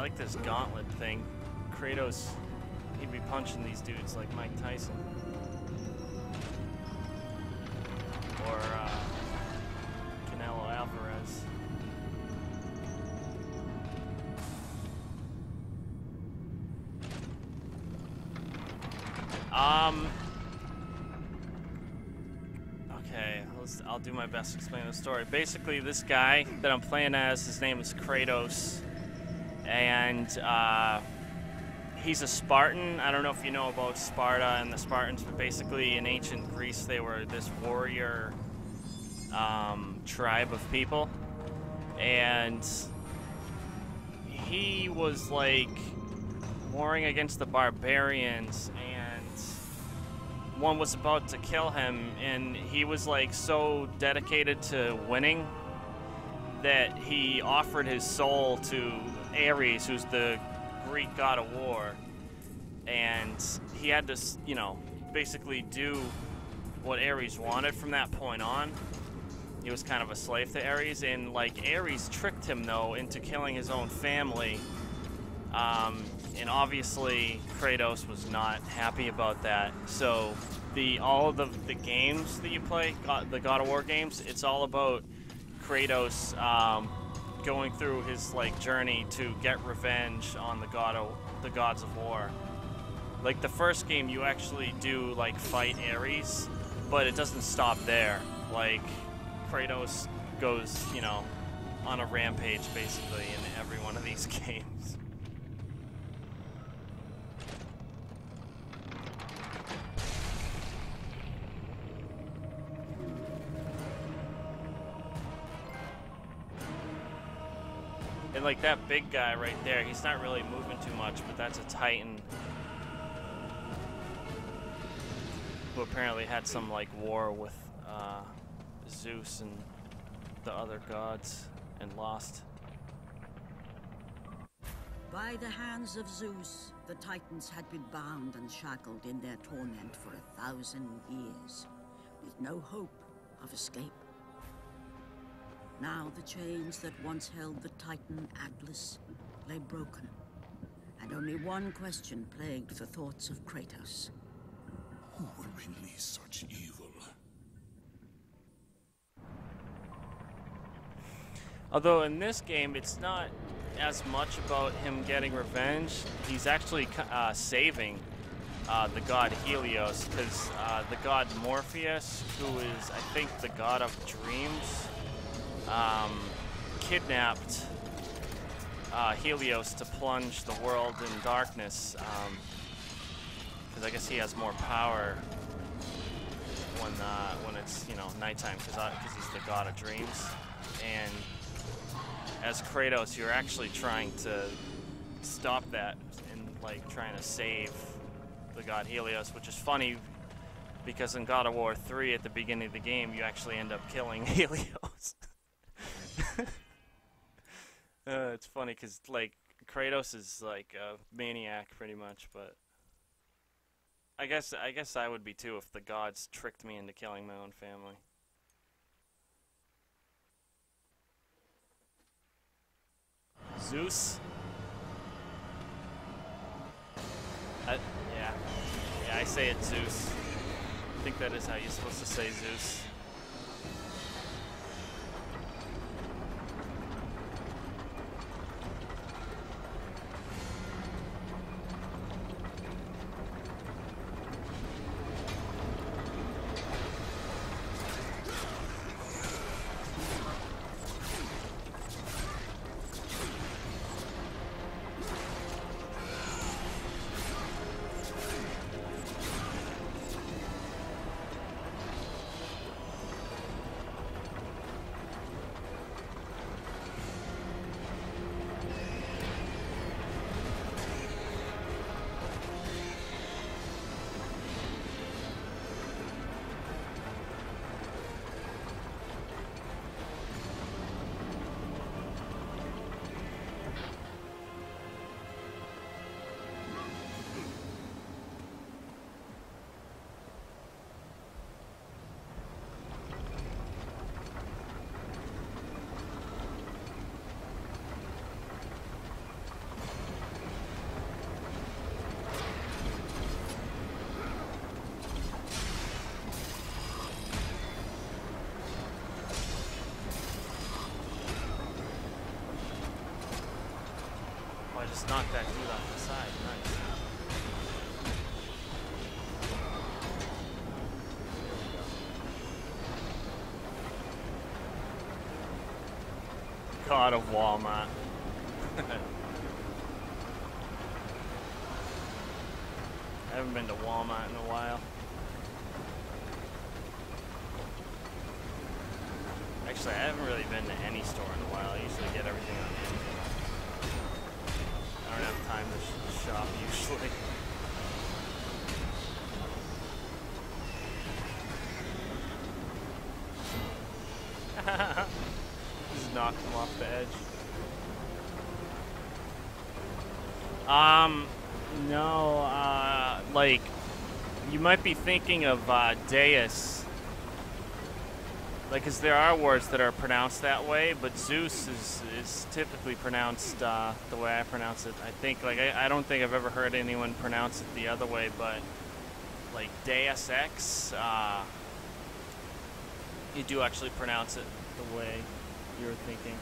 like this gauntlet thing. Kratos, he'd be punching these dudes like Mike Tyson. Or Canelo Alvarez. Okay, I'll do my best to explain the story. Basically, this guy that I'm playing as, his name is Kratos, and he's a Spartan. I don't know if you know about Sparta and the Spartans, but basically in ancient Greece, they were this warrior tribe of people, and he was like warring against the barbarians, and one was about to kill him, and he was like so dedicated to winning that he offered his soul to Ares, who's the Greek god of war, and he had to, you know, basically do what Ares wanted from that point on. He was kind of a slave to Ares, and like Ares tricked him though into killing his own family. And obviously Kratos was not happy about that. So all of the games that you play, the God of War games, it's all about Kratos going through his like journey to get revenge on the gods of war. Like the first game, you actually do like fight Ares, but it doesn't stop there. Like Kratos goes, you know, on a rampage basically in every one of these games. And like that big guy right there, he's not really moving too much, but that's a Titan who apparently had some like war with Zeus and the other gods and lost. By the hands of Zeus, the Titans had been bound and shackled in their torment for 1,000 years, with no hope of escape. Now the chains that once held the Titan Atlas lay broken, and only one question plagued the thoughts of Kratos. Who will release such evil? Although in this game, it's not as much about him getting revenge. He's actually saving the god Helios, because the god Morpheus, who is, I think, the god of dreams, kidnapped Helios to plunge the world in darkness, because I guess he has more power when it's, you know, nighttime, because he's the god of dreams. And as Kratos, you're actually trying to stop that and like trying to save the god Helios, which is funny because in God of War 3 at the beginning of the game, you actually end up killing Helios. It's funny because like Kratos is like a maniac pretty much, but I guess I would be too if the gods tricked me into killing my own family. Zeus? Yeah, I say it Zeus. I think that is how you're supposed to say Zeus. just knocked that dude off the side. Nice. God of Walmart. I haven't been to Walmart in a while. Actually, I haven't really been to any store in a while. I usually get everything on Amazon. I don't have time to shop usually. Just knocked him off the edge. No, like, you might be thinking of Deus. Like, 'cause there are words that are pronounced that way, but Zeus is typically pronounced the way I pronounce it. I think, like, I don't think I've ever heard anyone pronounce it the other way, but, like, Deus Ex, you do actually pronounce it the way you were thinking.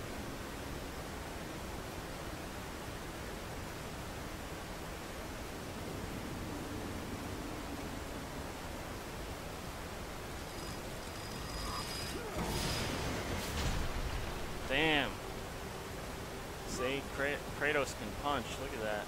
Damn. See, Kratos can punch. Look at that.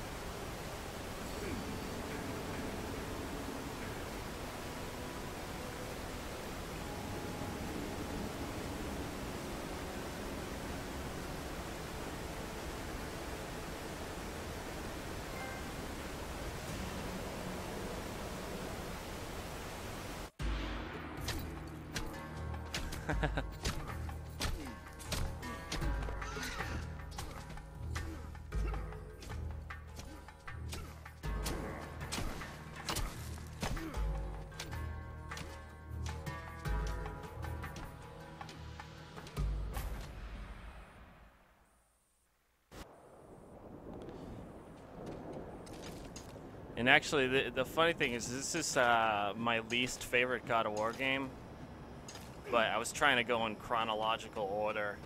And actually, the funny thing is, this is my least favorite God of War game. But I was trying to go in chronological order.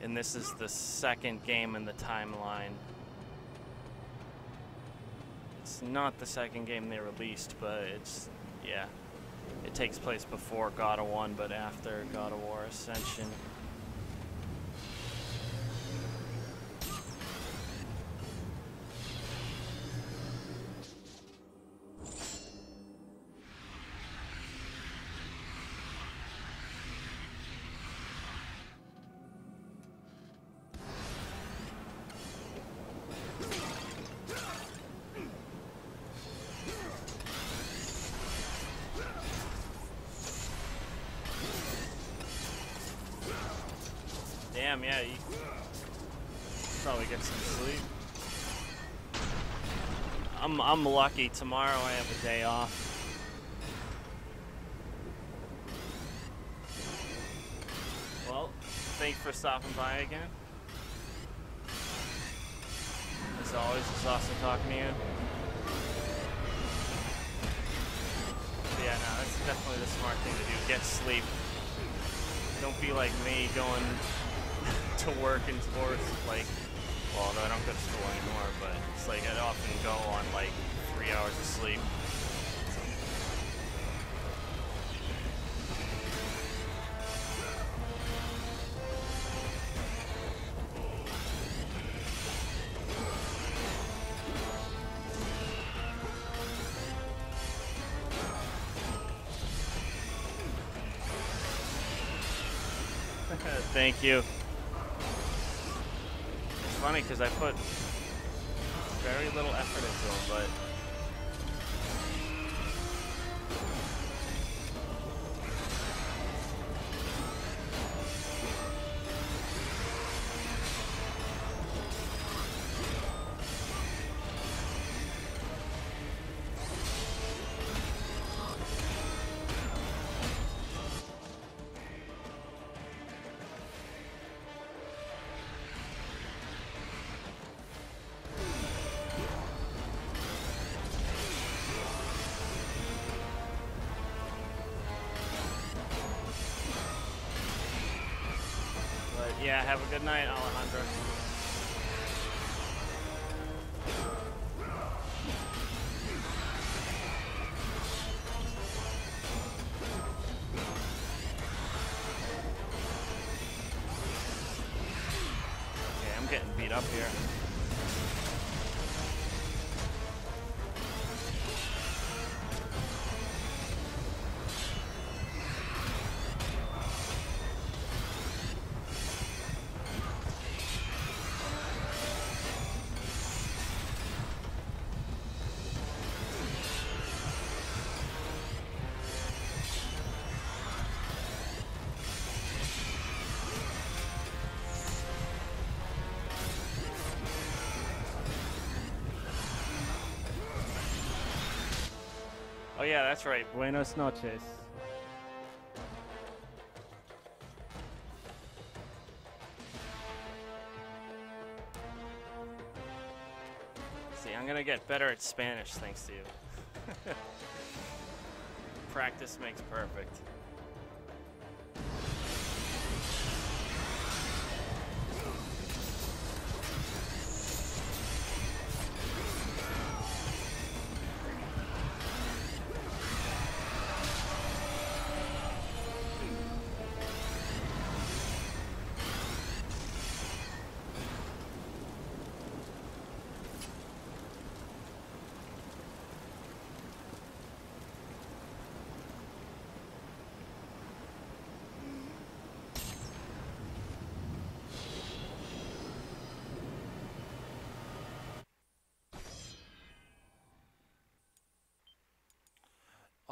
And this is the second game in the timeline. It's not the second game they released, but it's, yeah. It takes place before God of 1, but after God of War Ascension. Damn, yeah, you probably get some sleep. I'm lucky. Tomorrow I have a day off. Well, thanks for stopping by again. As always, it's awesome talking to you. But yeah, no, that's definitely the smart thing to do. Get sleep. Don't be like me going to work and sports, like, well, although I don't go to school anymore, but it's like I'd often go on like 3 hours of sleep. Thank you. It's funny because I put very little effort into them, but yeah, have a good night, Alejandro. getting beat up here. Oh yeah, that's right. Buenos noches. See, I'm gonna get better at Spanish thanks to you. Practice makes perfect.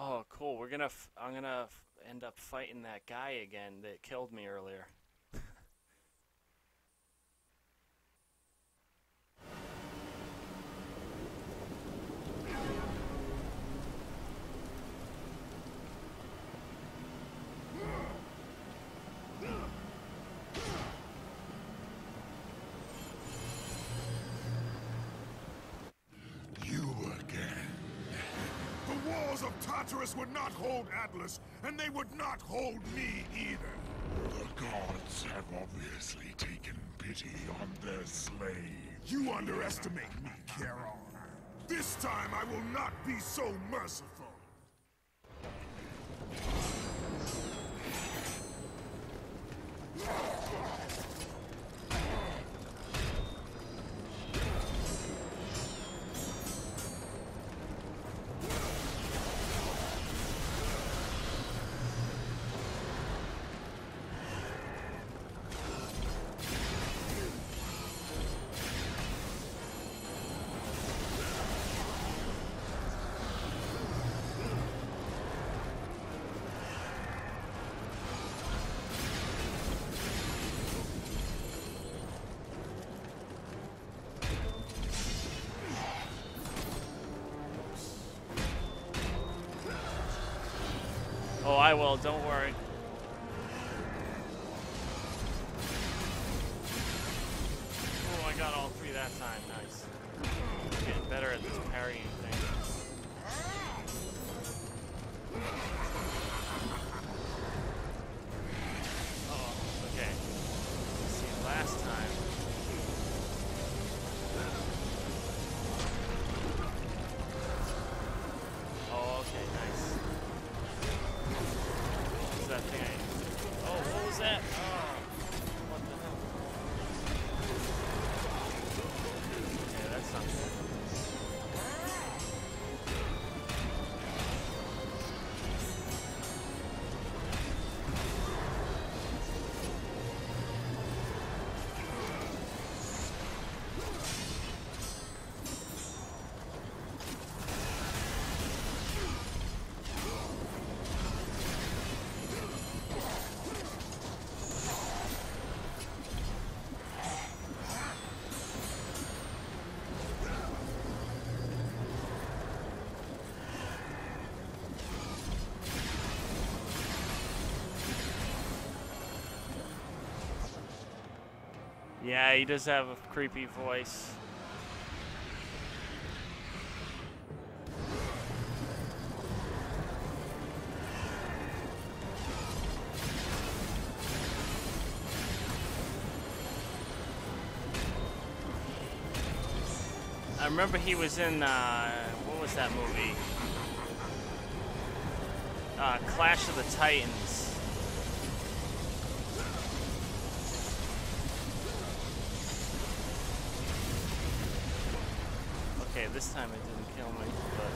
Oh, cool. I'm gonna end up fighting that guy again that killed me earlier. Of Tartarus would not hold Atlas, and they would not hold me either. The gods have obviously taken pity on their slave. You underestimate me, Charon. This time I will not be so merciful. Oh, I will, don't worry. Oh, I got all three that time, nice. Getting better at this parrying thing. Oh, okay. Let's see, last time. Oh, okay, nice. That thing oh, what was that? Oh, what the hell? Yeah, that's not good. Yeah, he does have a creepy voice. I remember he was in, what was that movie? Clash of the Titans. this time it didn't kill me, but...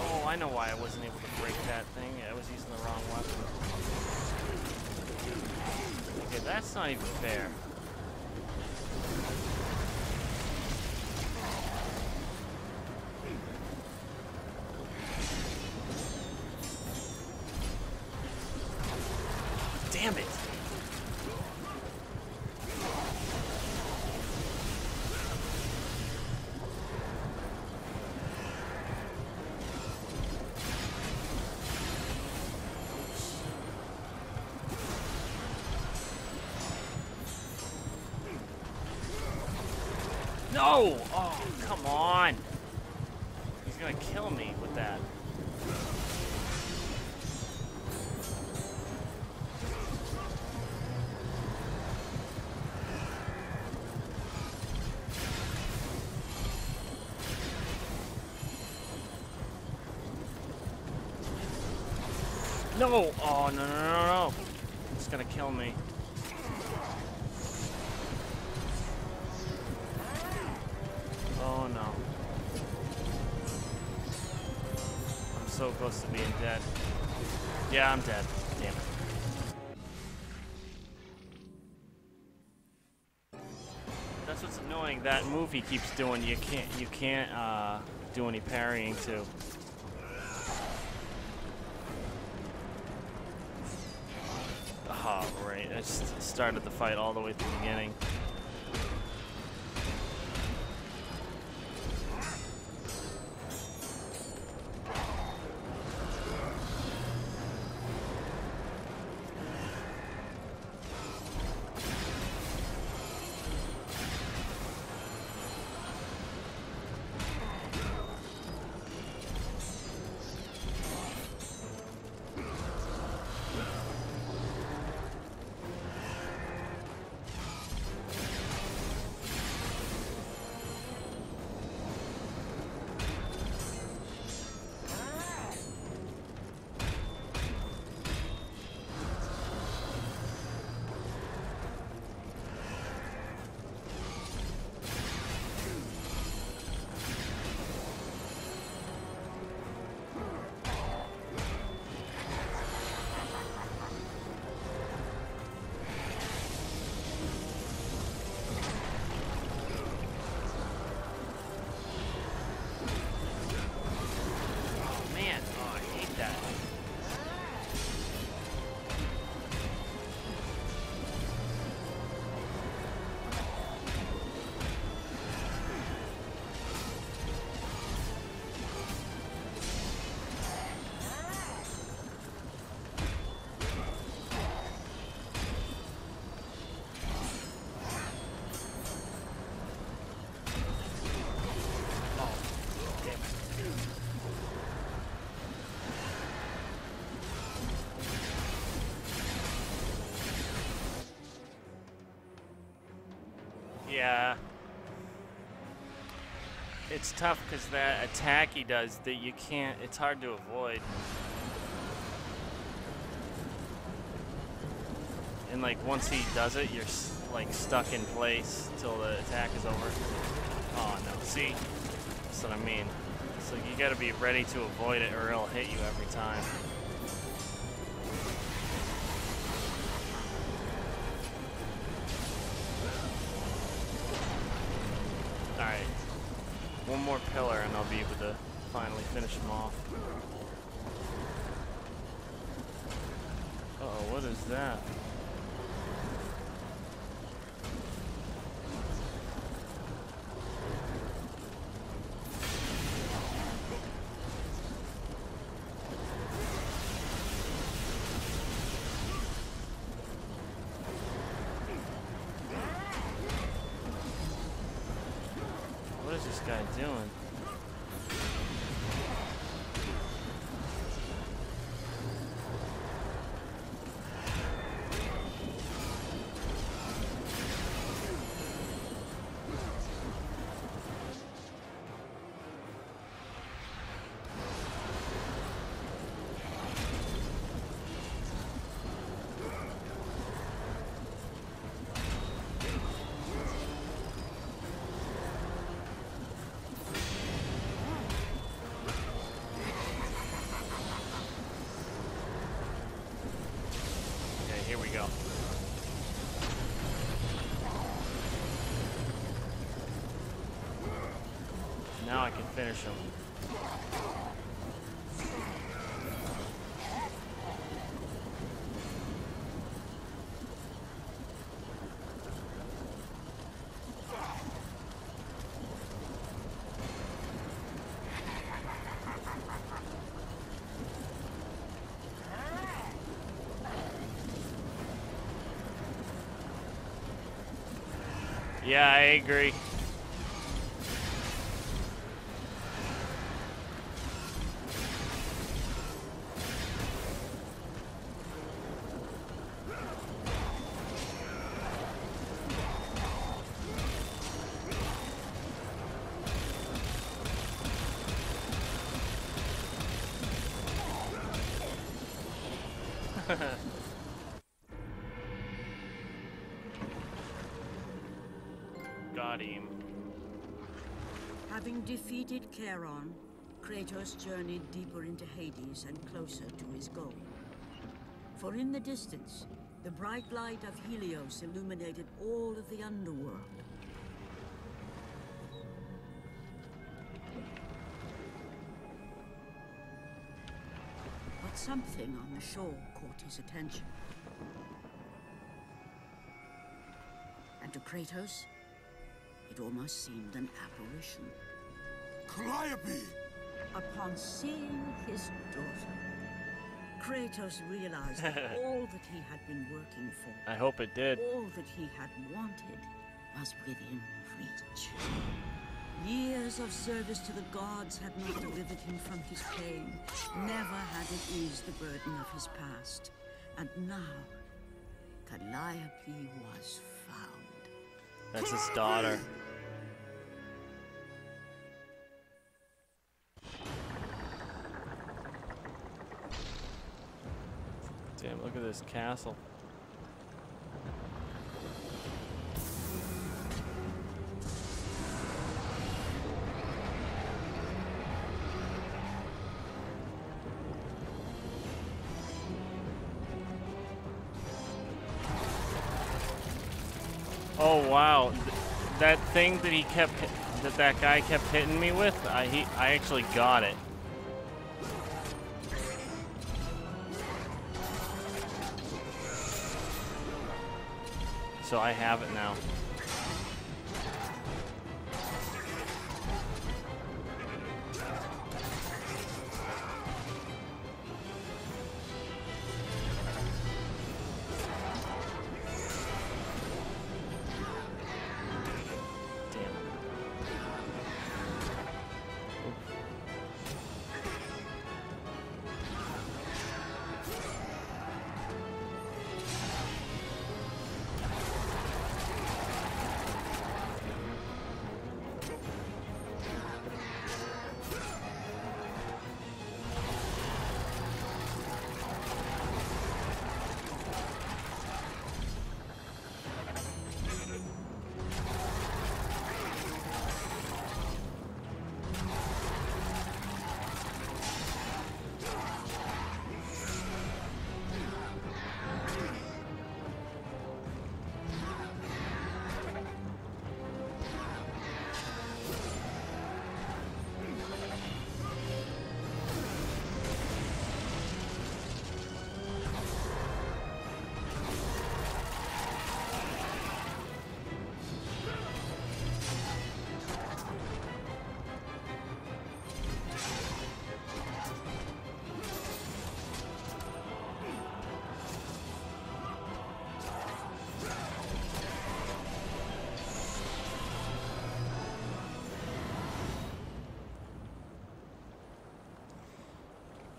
Oh, I know why I wasn't able to break that thing. I was using the wrong weapon. Okay, that's not even fair. Damn it! No! Oh, come on! He's gonna kill me with that. No! Oh, no, no, no, no. It's gonna kill me. Oh, no. I'm so close to being dead. Yeah, I'm dead. Damn it. That's what's annoying. That move he keeps doing, you can't do any parrying to. Oh, right. I just started the fight all the way at the beginning. Yeah. It's tough because that attack he does that you can't, it's hard to avoid. And like once he does it, you're like stuck in place till the attack is over. Oh no, see? That's what I mean. So you gotta be ready to avoid it or it'll hit you every time. Alright. One more pillar and I'll be able to finally finish him off. Uh-oh, what is that? What is this guy doing? go. Now I can finish him. Yeah, I agree. Got him. Having defeated Charon, Kratos journeyed deeper into Hades and closer to his goal. For in the distance, the bright light of Helios illuminated all of the underworld. But something on the shore caught his attention. And to Kratos, it almost seemed an apparition. Calliope! Upon seeing his daughter, Kratos realized that all that he had been working for, I hope it did. all that he had wanted, was within reach. Years of service to the gods had not delivered him from his pain. Never had it eased the burden of his past. And now, Calliope was found. That's his daughter. Damn, look at this castle. Oh wow, that thing that he kept, that guy kept hitting me with, I actually got it. So I have it now.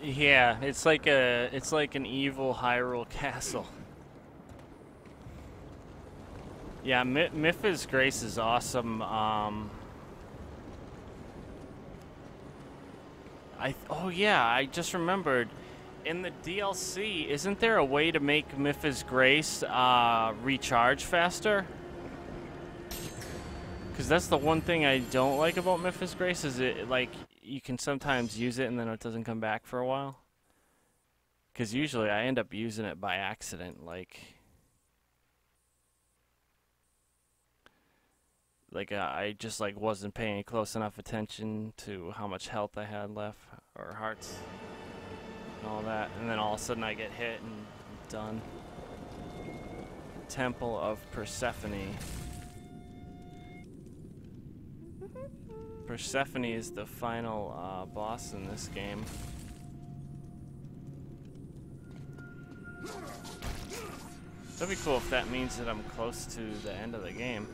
Yeah, it's like an evil Hyrule castle. Yeah, Mipha's Grace is awesome. Oh yeah, I just remembered. In the DLC, isn't there a way to make Mipha's Grace recharge faster? Because that's the one thing I don't like about Mipha's Grace is it like you can sometimes use it and then it doesn't come back for a while. Because usually I end up using it by accident, like Like I just like wasn't paying close enough attention to how much health I had left, or hearts, and all that. And then all of a sudden I get hit and done. Temple of Persephone. Persephone is the final boss in this game. That'd be cool if that means that I'm close to the end of the game.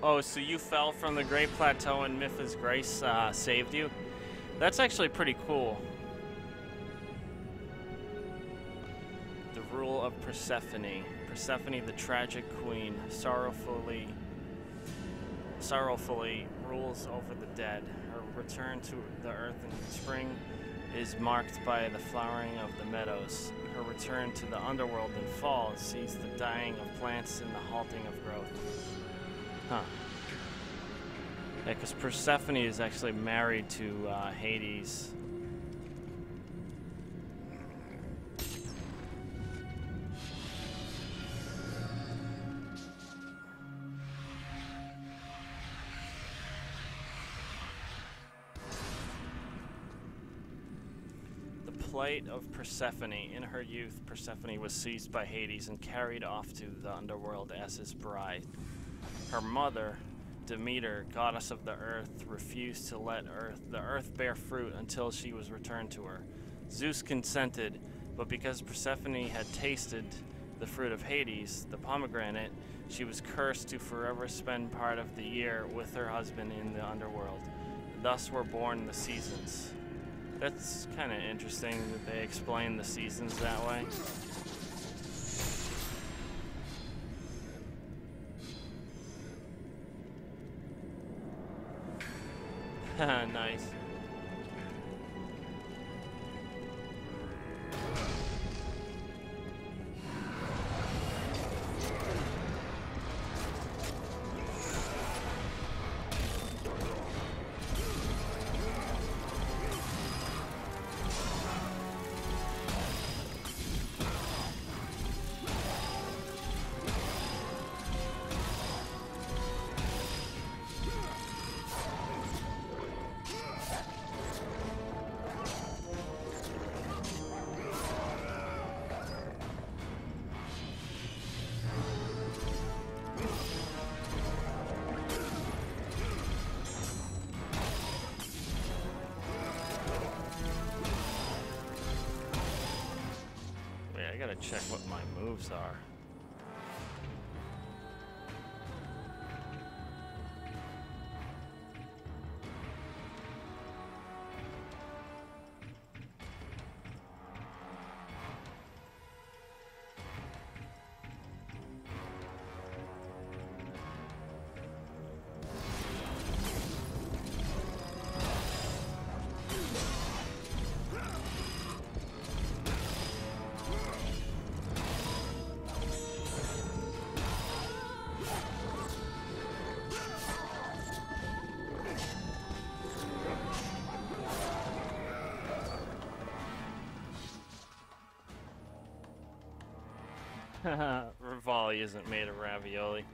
Oh, so you fell from the Great Plateau and Mytha's Grace saved you? That's actually pretty cool. The rule of Persephone. Persephone, the tragic queen, sorrowfully rules over the dead. Her return to the earth in spring is marked by the flowering of the meadows. Her return to the underworld in fall sees the dying of plants and the halting of growth. Huh. Yeah, because Persephone is actually married to Hades. The plight of Persephone. In her youth, Persephone was seized by Hades and carried off to the underworld as his bride. Her mother, Demeter, goddess of the earth, refused to let the earth bear fruit until she was returned to her. Zeus consented, but because Persephone had tasted the fruit of Hades, the pomegranate, she was cursed to forever spend part of the year with her husband in the underworld. Thus were born the seasons. That's kind of interesting that they explain the seasons that way. Nice. I gotta check what my moves are. Rivali isn't made of ravioli.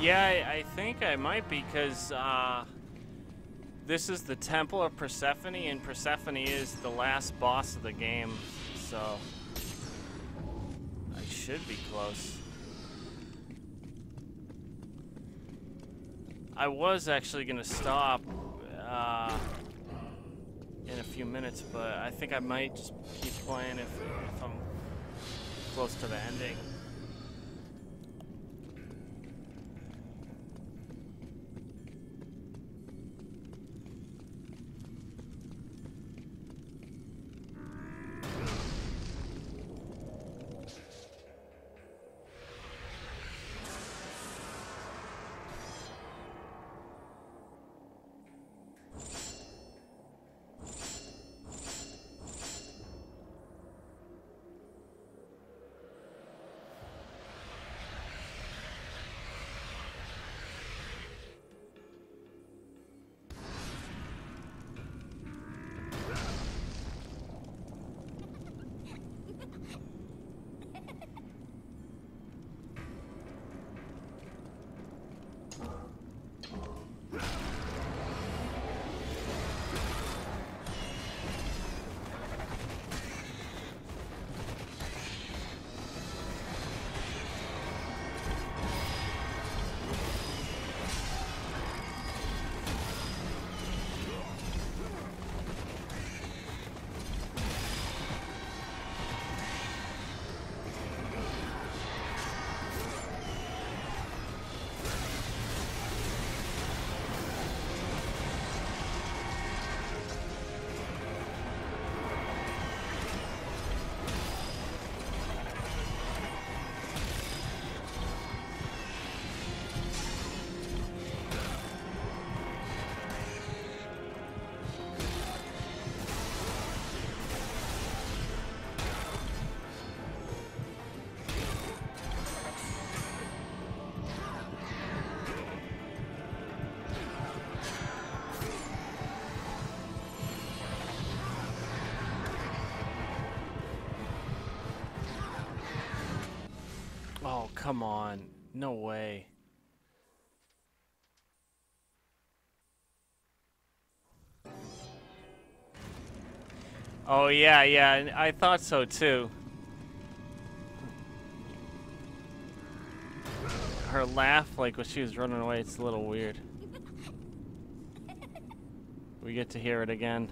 Yeah, I think I might be, because this is the Temple of Persephone, and Persephone is the last boss of the game, so I should be close. I was actually gonna stop in a few minutes, but I think I might just keep playing if I'm close to the ending. Oh, come on. No way. Oh, yeah, I thought so too. Her laugh, like when she was running away, it's a little weird. We get to hear it again.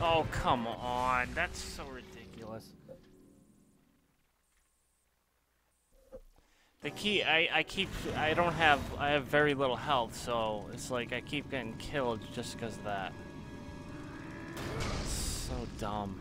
Oh, come on. That's so ridiculous. The key, I have very little health, so it's like I keep getting killed just because of that. It's so dumb.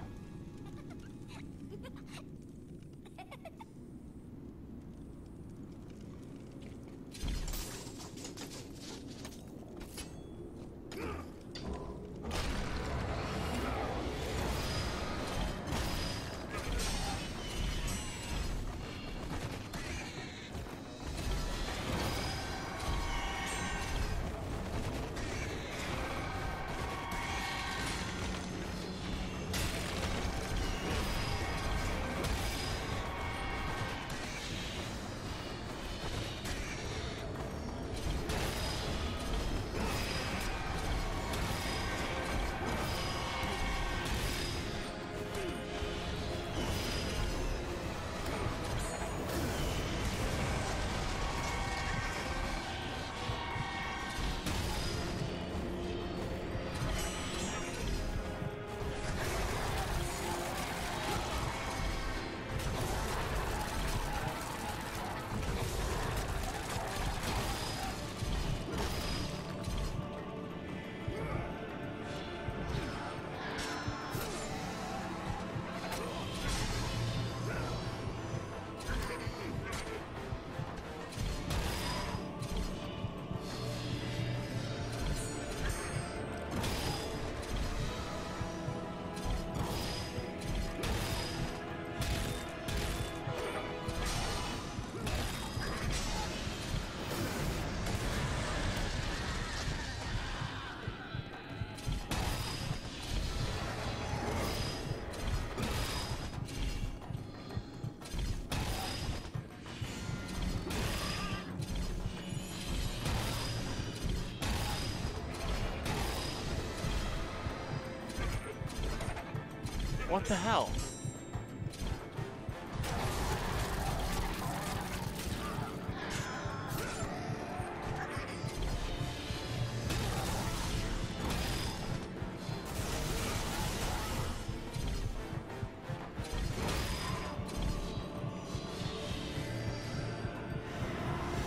What the hell?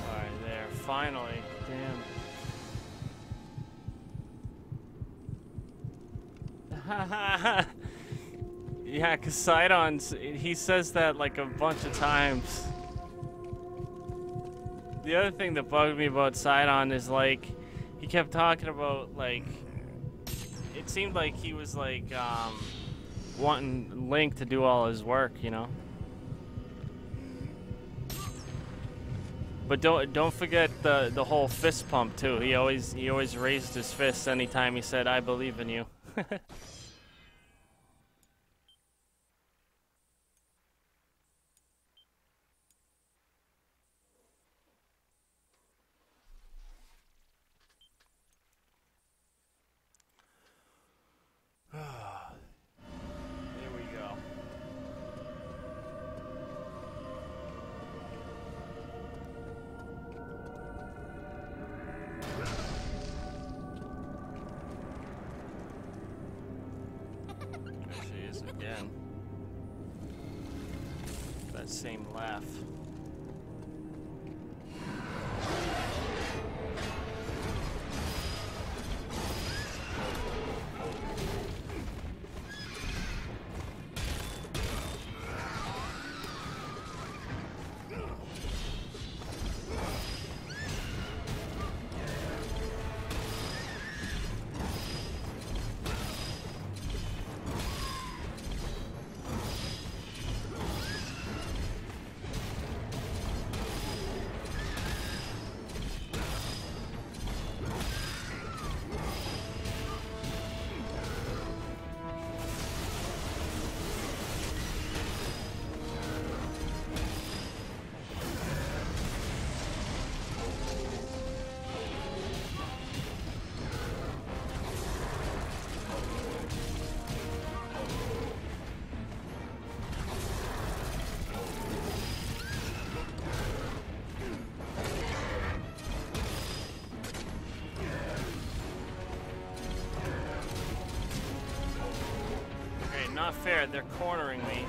Alright, there, finally. Damn. Yeah, because Sidon's, he says that like a bunch of times. The other thing that bugged me about Sidon is like, he kept talking about like, it seemed like he was like, wanting Link to do all his work, you know? But don't forget the whole fist pump too. He always raised his fists anytime he said, "I believe in you." Here we go. There she is again. That same laugh. Not fair, they're cornering me.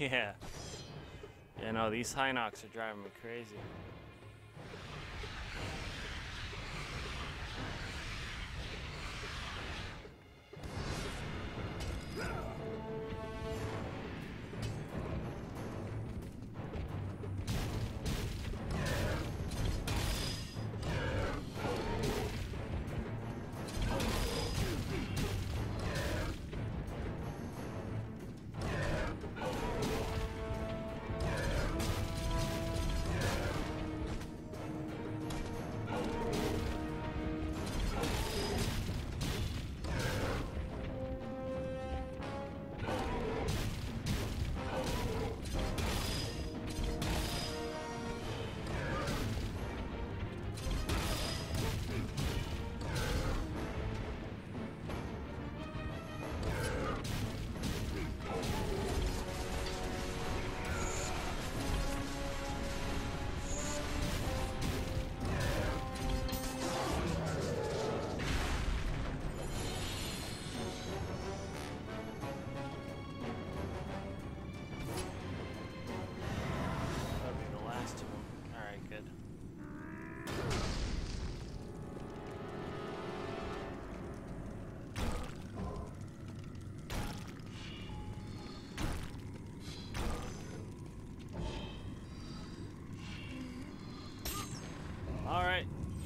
Yeah. Yeah, no, these Hinox are driving me crazy.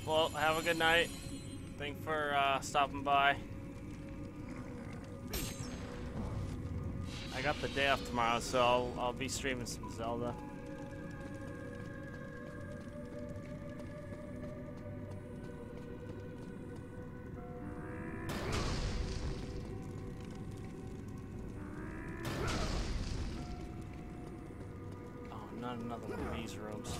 Well, have a good night. Thanks for stopping by. I got the day off tomorrow, so I'll be streaming some Zelda. Oh, not another one of these rooms.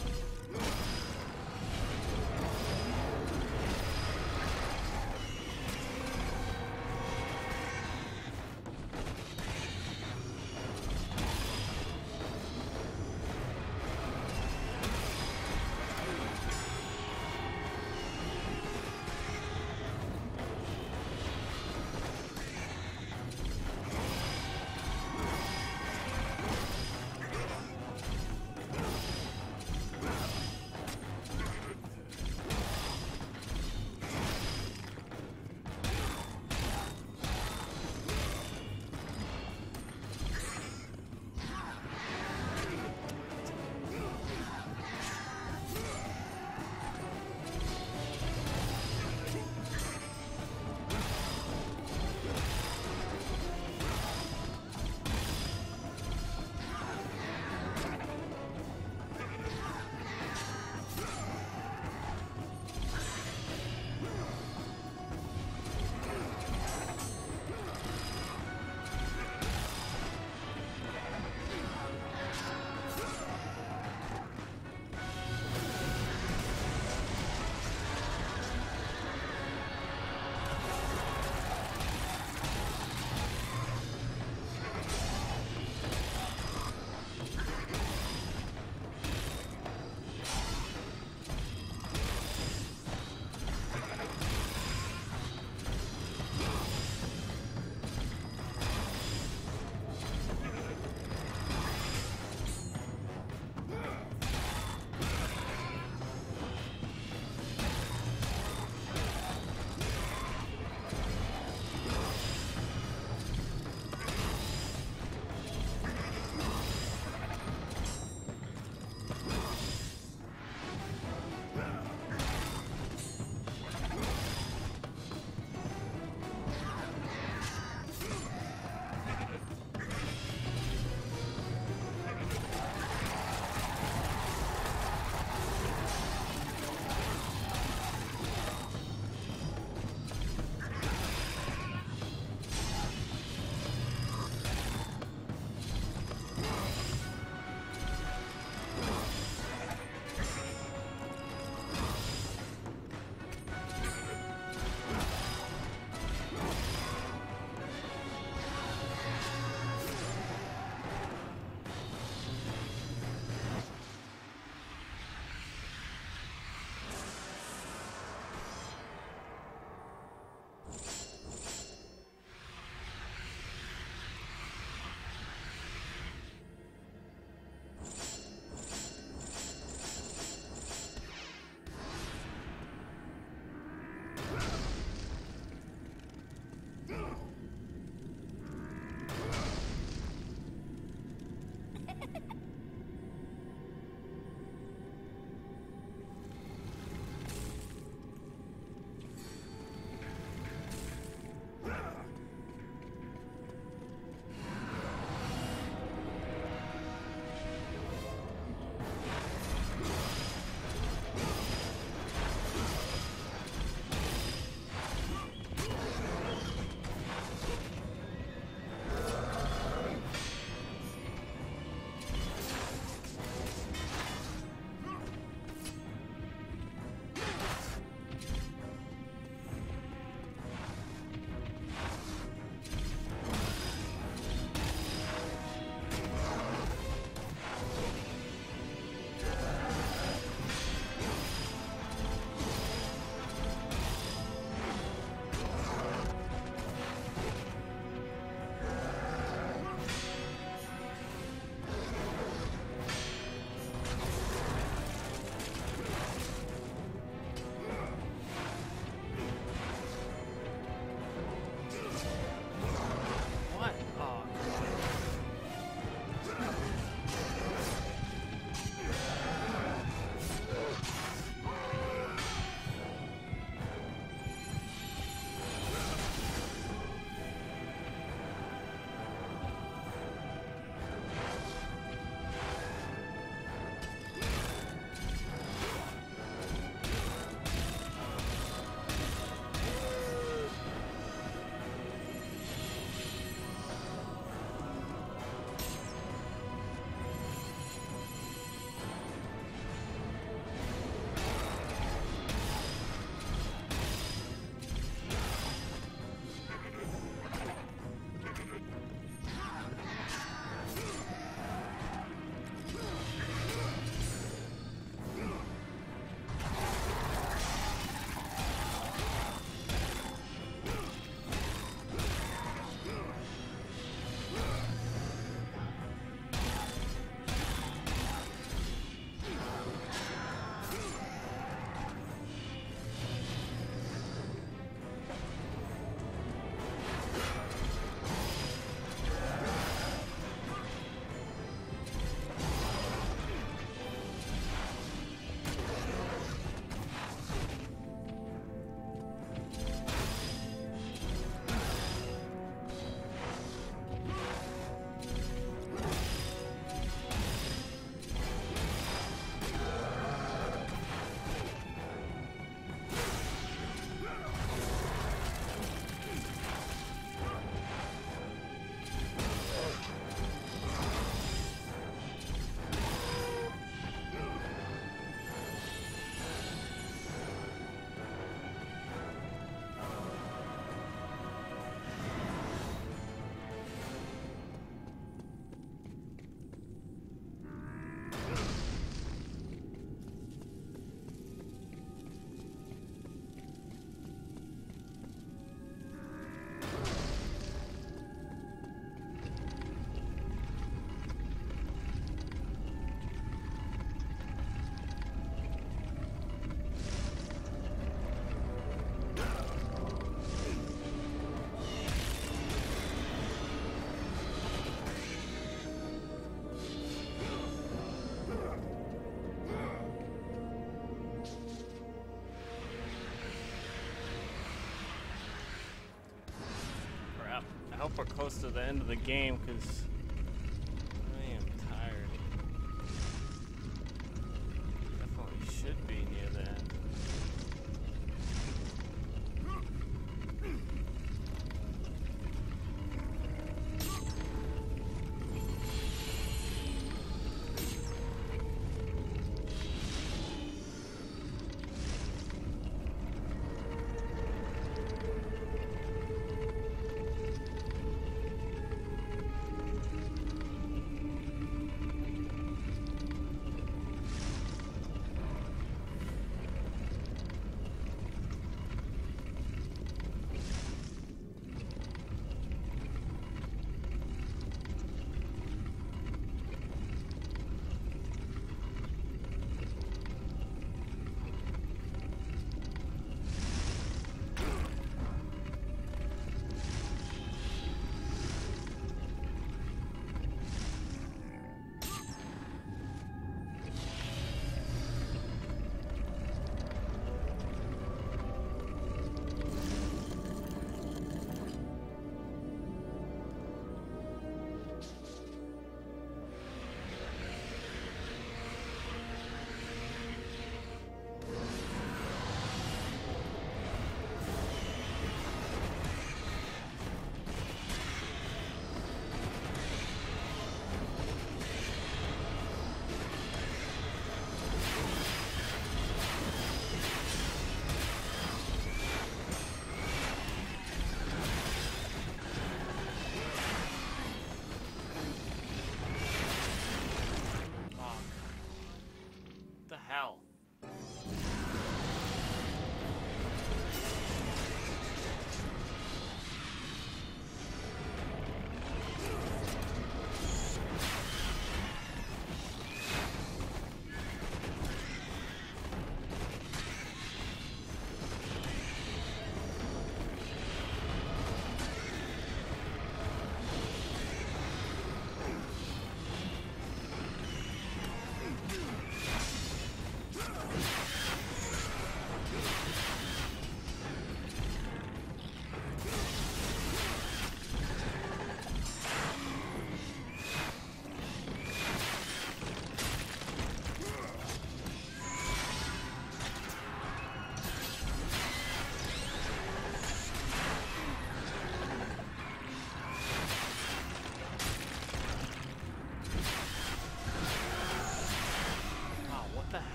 hope we're close to the end of the game because I am tired. Definitely should be near the end.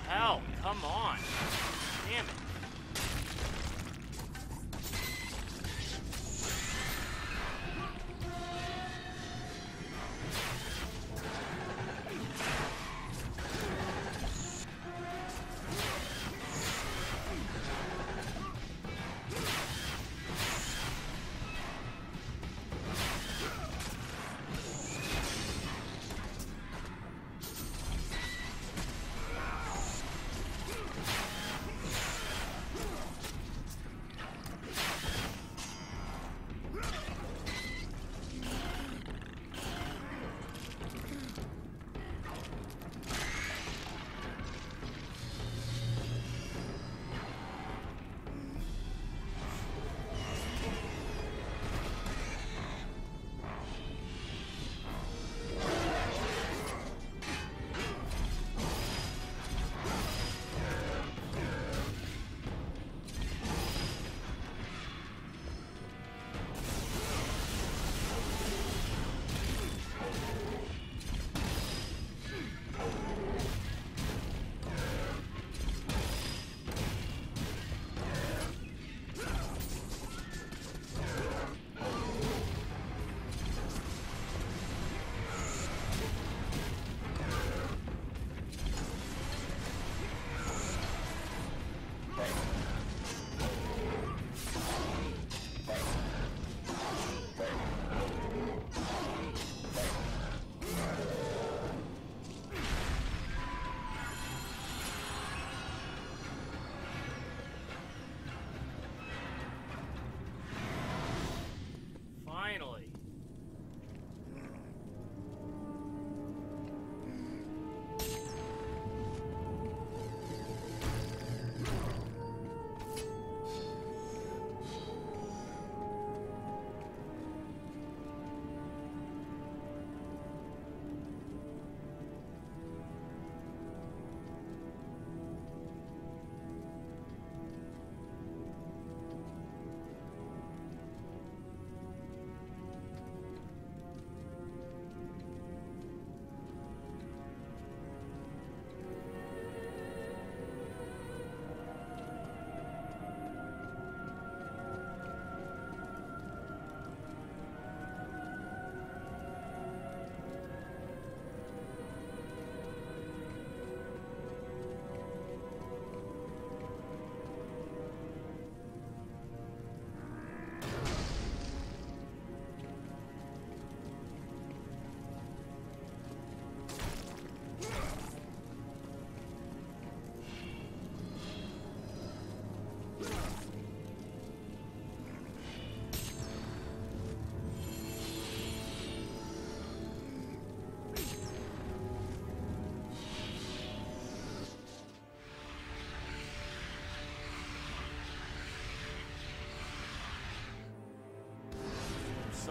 Hell. Come on. Damn it.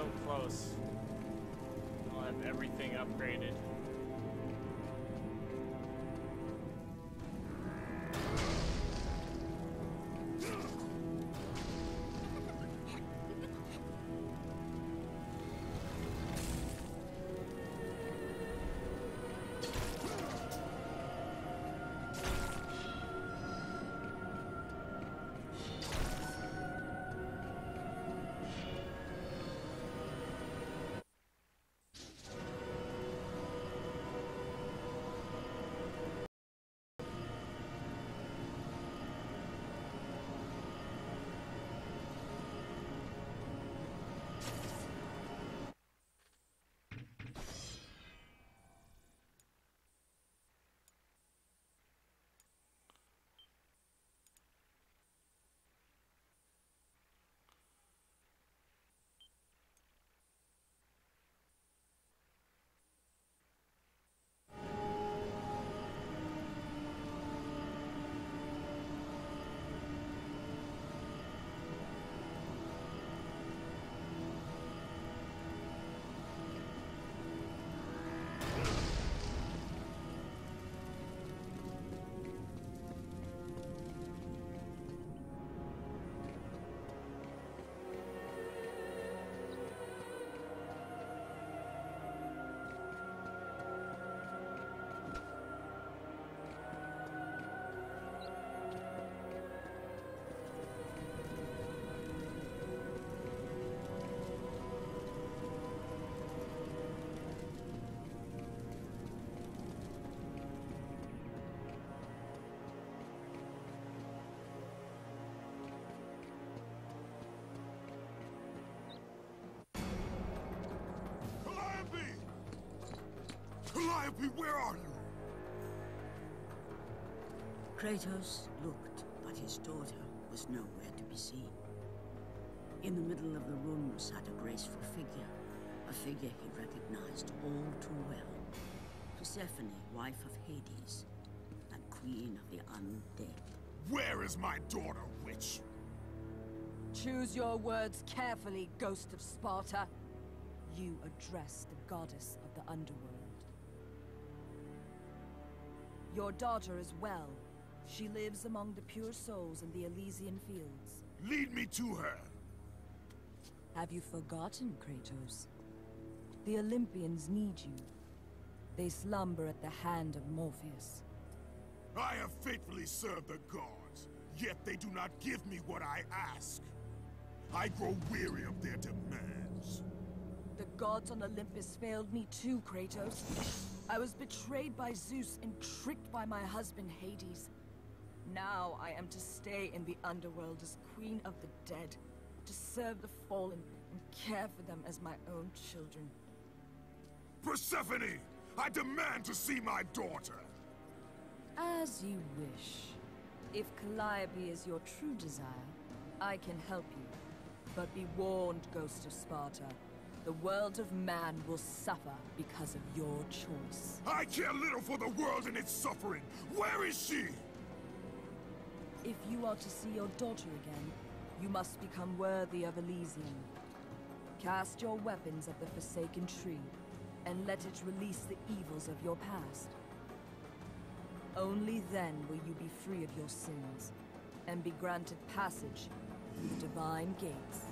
so close. I'll have everything upgraded. Calliope, where are you? Kratos looked, but his daughter was nowhere to be seen. In the middle of the room sat a graceful figure, a figure he recognized all too well. Persephone, wife of Hades, and queen of the undead. Where is my daughter, witch? Choose your words carefully, Ghost of Sparta. You address the goddess of the underworld. Your daughter is well. She lives among the pure souls in the Elysian fields. Lead me to her. Have you forgotten, Kratos? The Olympians need you. They slumber at the hand of Morpheus. I have faithfully served the gods, yet they do not give me what I ask. I grow weary of their demands. The gods on Olympus failed me too, Kratos. I was betrayed by Zeus and tricked by my husband Hades. Now I am to stay in the underworld as Queen of the Dead, to serve the fallen and care for them as my own children. Persephone! I demand to see my daughter! As you wish. If Calliope is your true desire, I can help you. But be warned, Ghost of Sparta. The world of man will suffer because of your choice. I care little for the world and its suffering! Where is she? If you are to see your daughter again, you must become worthy of Elysium. Cast your weapons at the Forsaken Tree, and let it release the evils of your past. Only then will you be free of your sins, and be granted passage through the divine gates.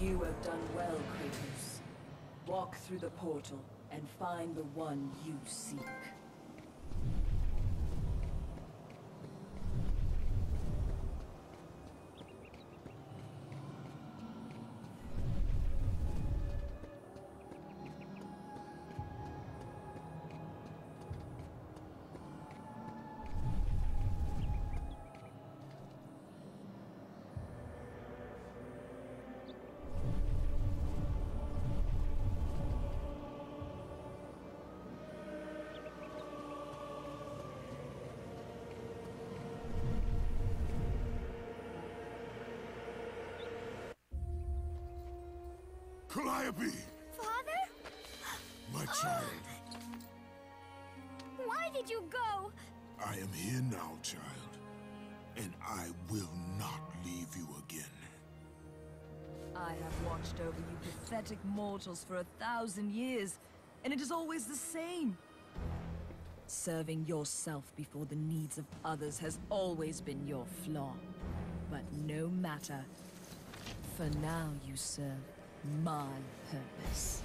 You have done well, Kratos. Walk through the portal and find the one you seek. Calliope! Father? My child, Why did you go? I am here now, child. And I will not leave you again. I have watched over you pathetic mortals for 1,000 years, and it is always the same. Serving yourself before the needs of others has always been your flaw. But no matter. For now you serve my purpose.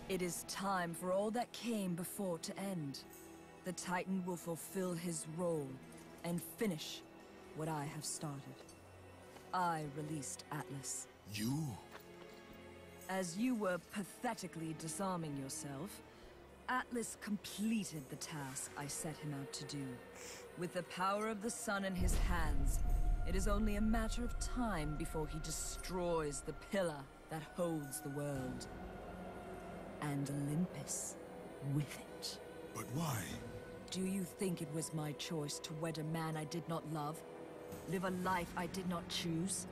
It is time for all that came before to end. The Titan will fulfill his role and finish what I have started. I released Atlas. You? As you were pathetically disarming yourself, Atlas completed the task I set him out to do. With the power of the sun in his hands, it is only a matter of time before he destroys the pillar that holds the world. And Olympus with it. But why? Do you think it was my choice to wed a man I did not love? Live a life I did not choose?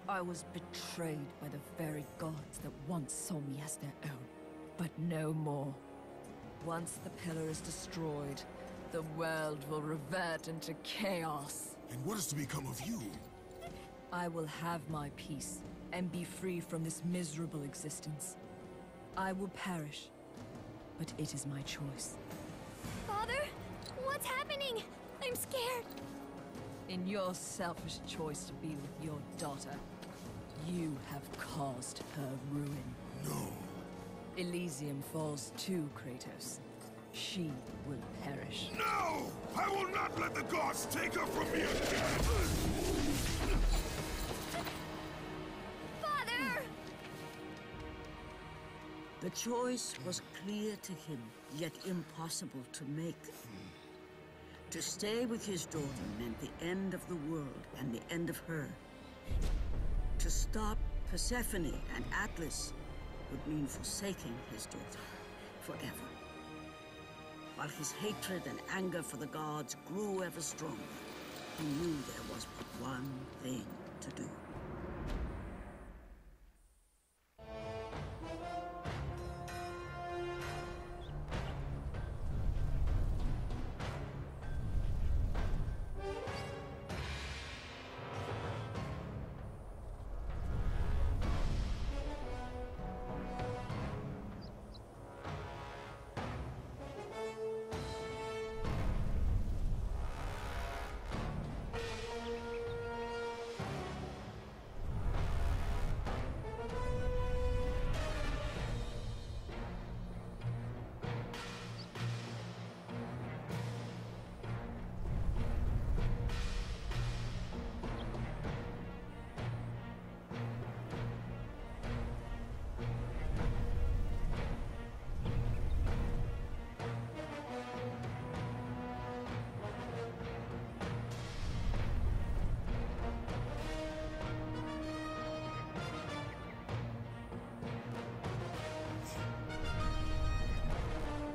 I was betrayed by the very gods that once saw me as their own. But no more. Once the pillar is destroyed, the world will revert into chaos. And what is to become of you? I will have my peace and be free from this miserable existence. I will perish, but it is my choice. Father? What's happening? I'm scared. In your selfish choice to be with your daughter, you have caused her ruin. No. Elysium falls too, Kratos. She will perish. No! I will not let the gods take her from me again! Father! The choice was clear to him, yet impossible to make. To stay with his daughter meant the end of the world and the end of her. To stop Persephone and Atlas would mean forsaking his daughter forever. While his hatred and anger for the gods grew ever stronger, he knew there was but one thing to do.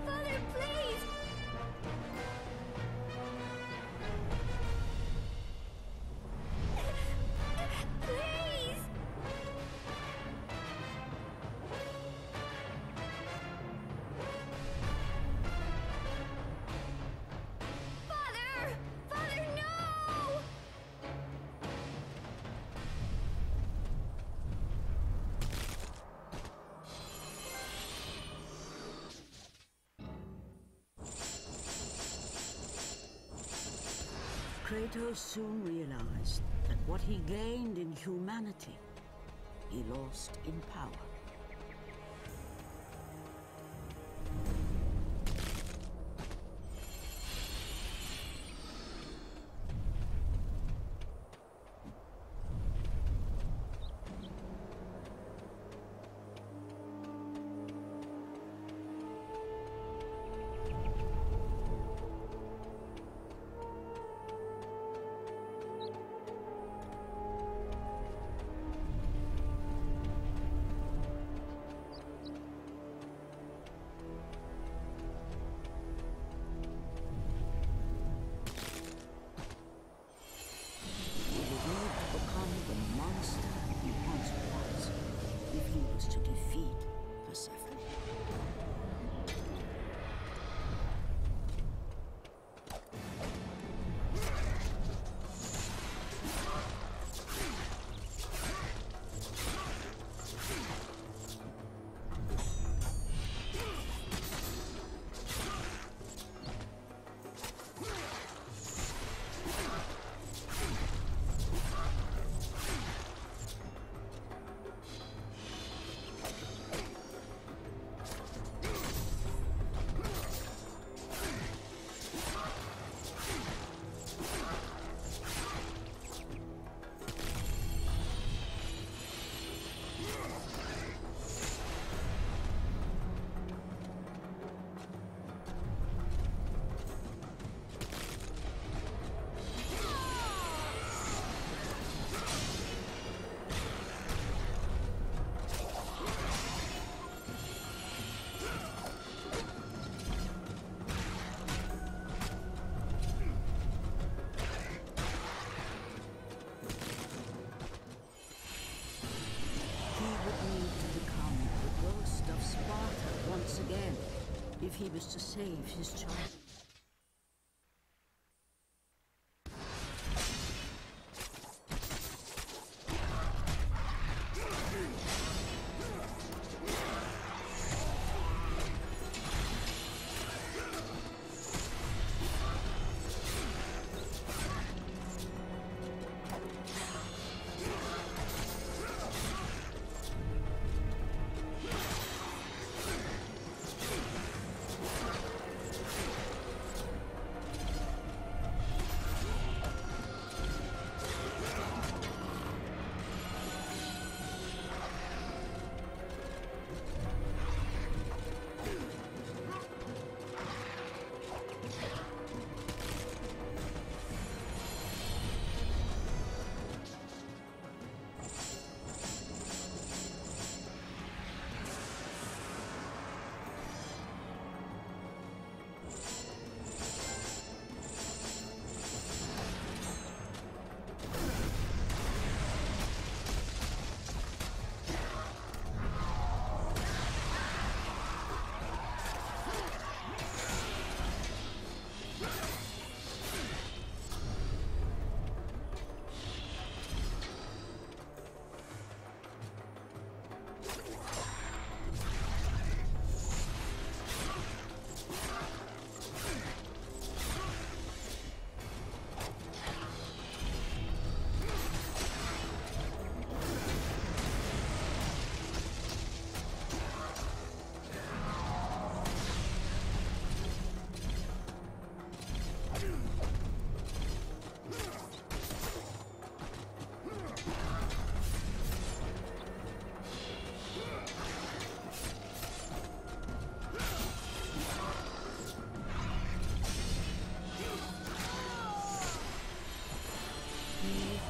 Father, please! Please! Father! Father, no! Kratos soon realized that what he gained in humanity, he lost in power. To defeat Persephone. Again, if he was to save his child.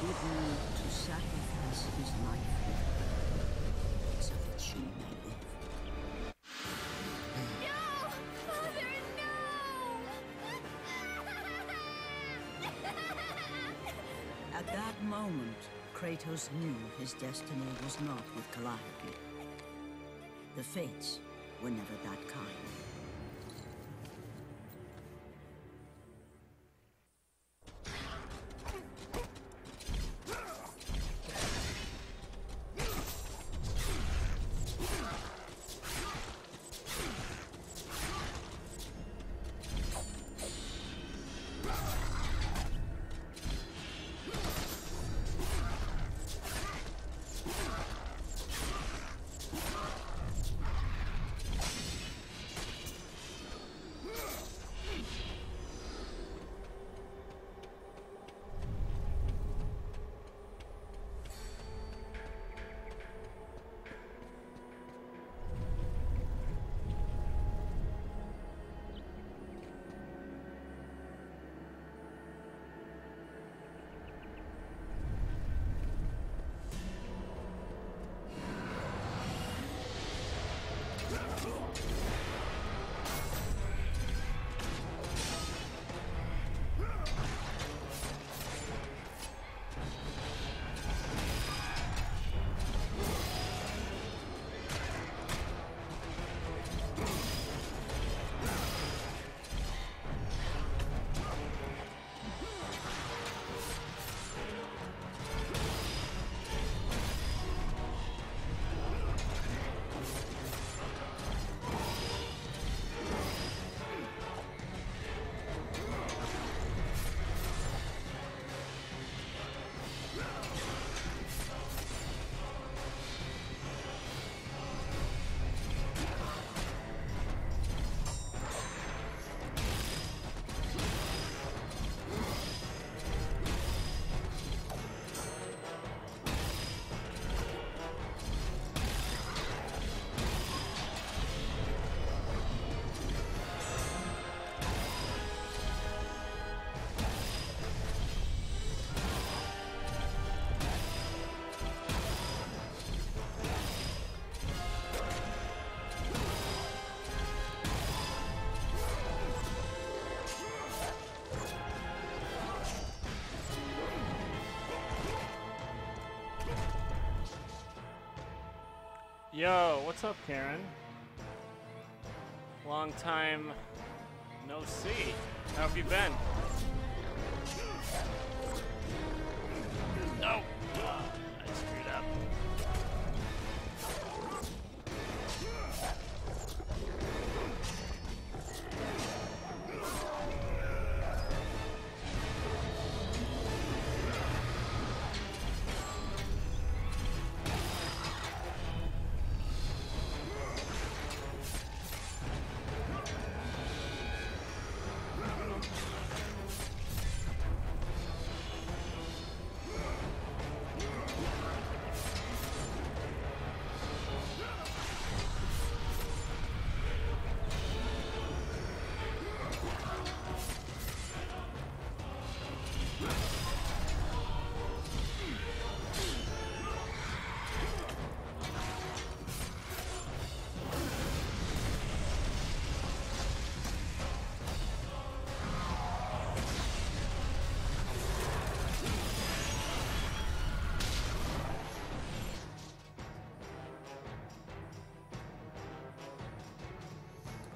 To sacrifice his life so that she may live. No! Father, no! At that moment, Kratos knew his destiny was not with Calliope. The fates were never that kind. Yo, what's up, Karen? Long time no see. How have you been? No! I screwed up.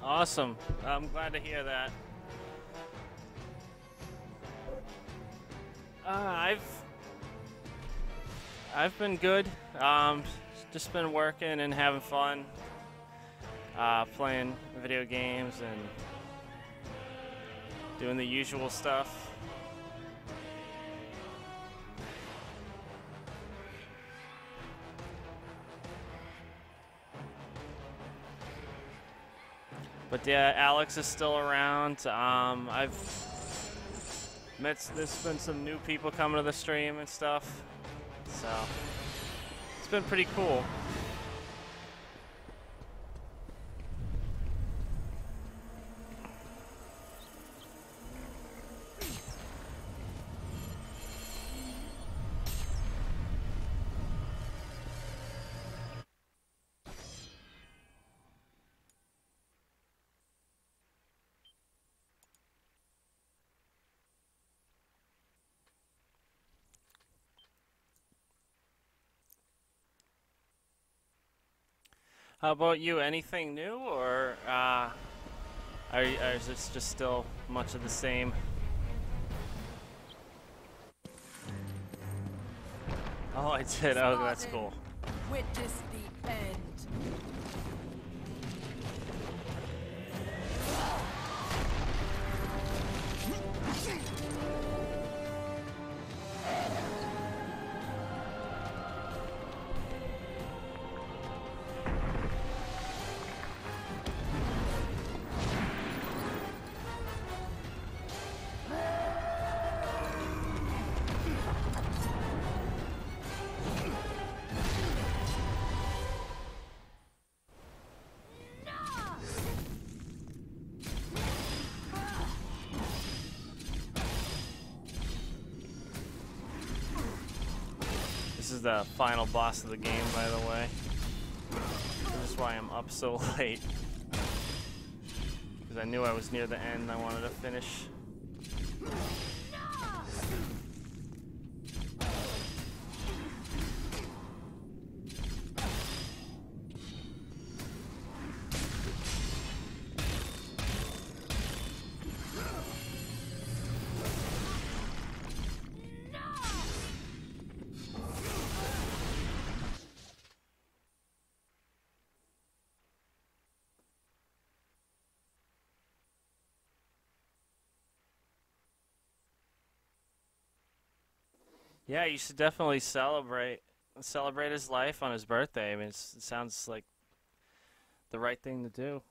Awesome. I'm glad to hear that. I've been good. Just been working and having fun. Playing video games and doing the usual stuff. But yeah, Alex is still around. There's been some new people coming to the stream and stuff. So, it's been pretty cool. How about you? Anything new, or is this just still much of the same? Oh, I did. Oh, that's cool. Witness the end. This is the final boss of the game, by the way. This is why I'm up so late. Because I knew I was near the end, I wanted to finish. Yeah, you should definitely celebrate his life on his birthday. I mean, it sounds like the right thing to do.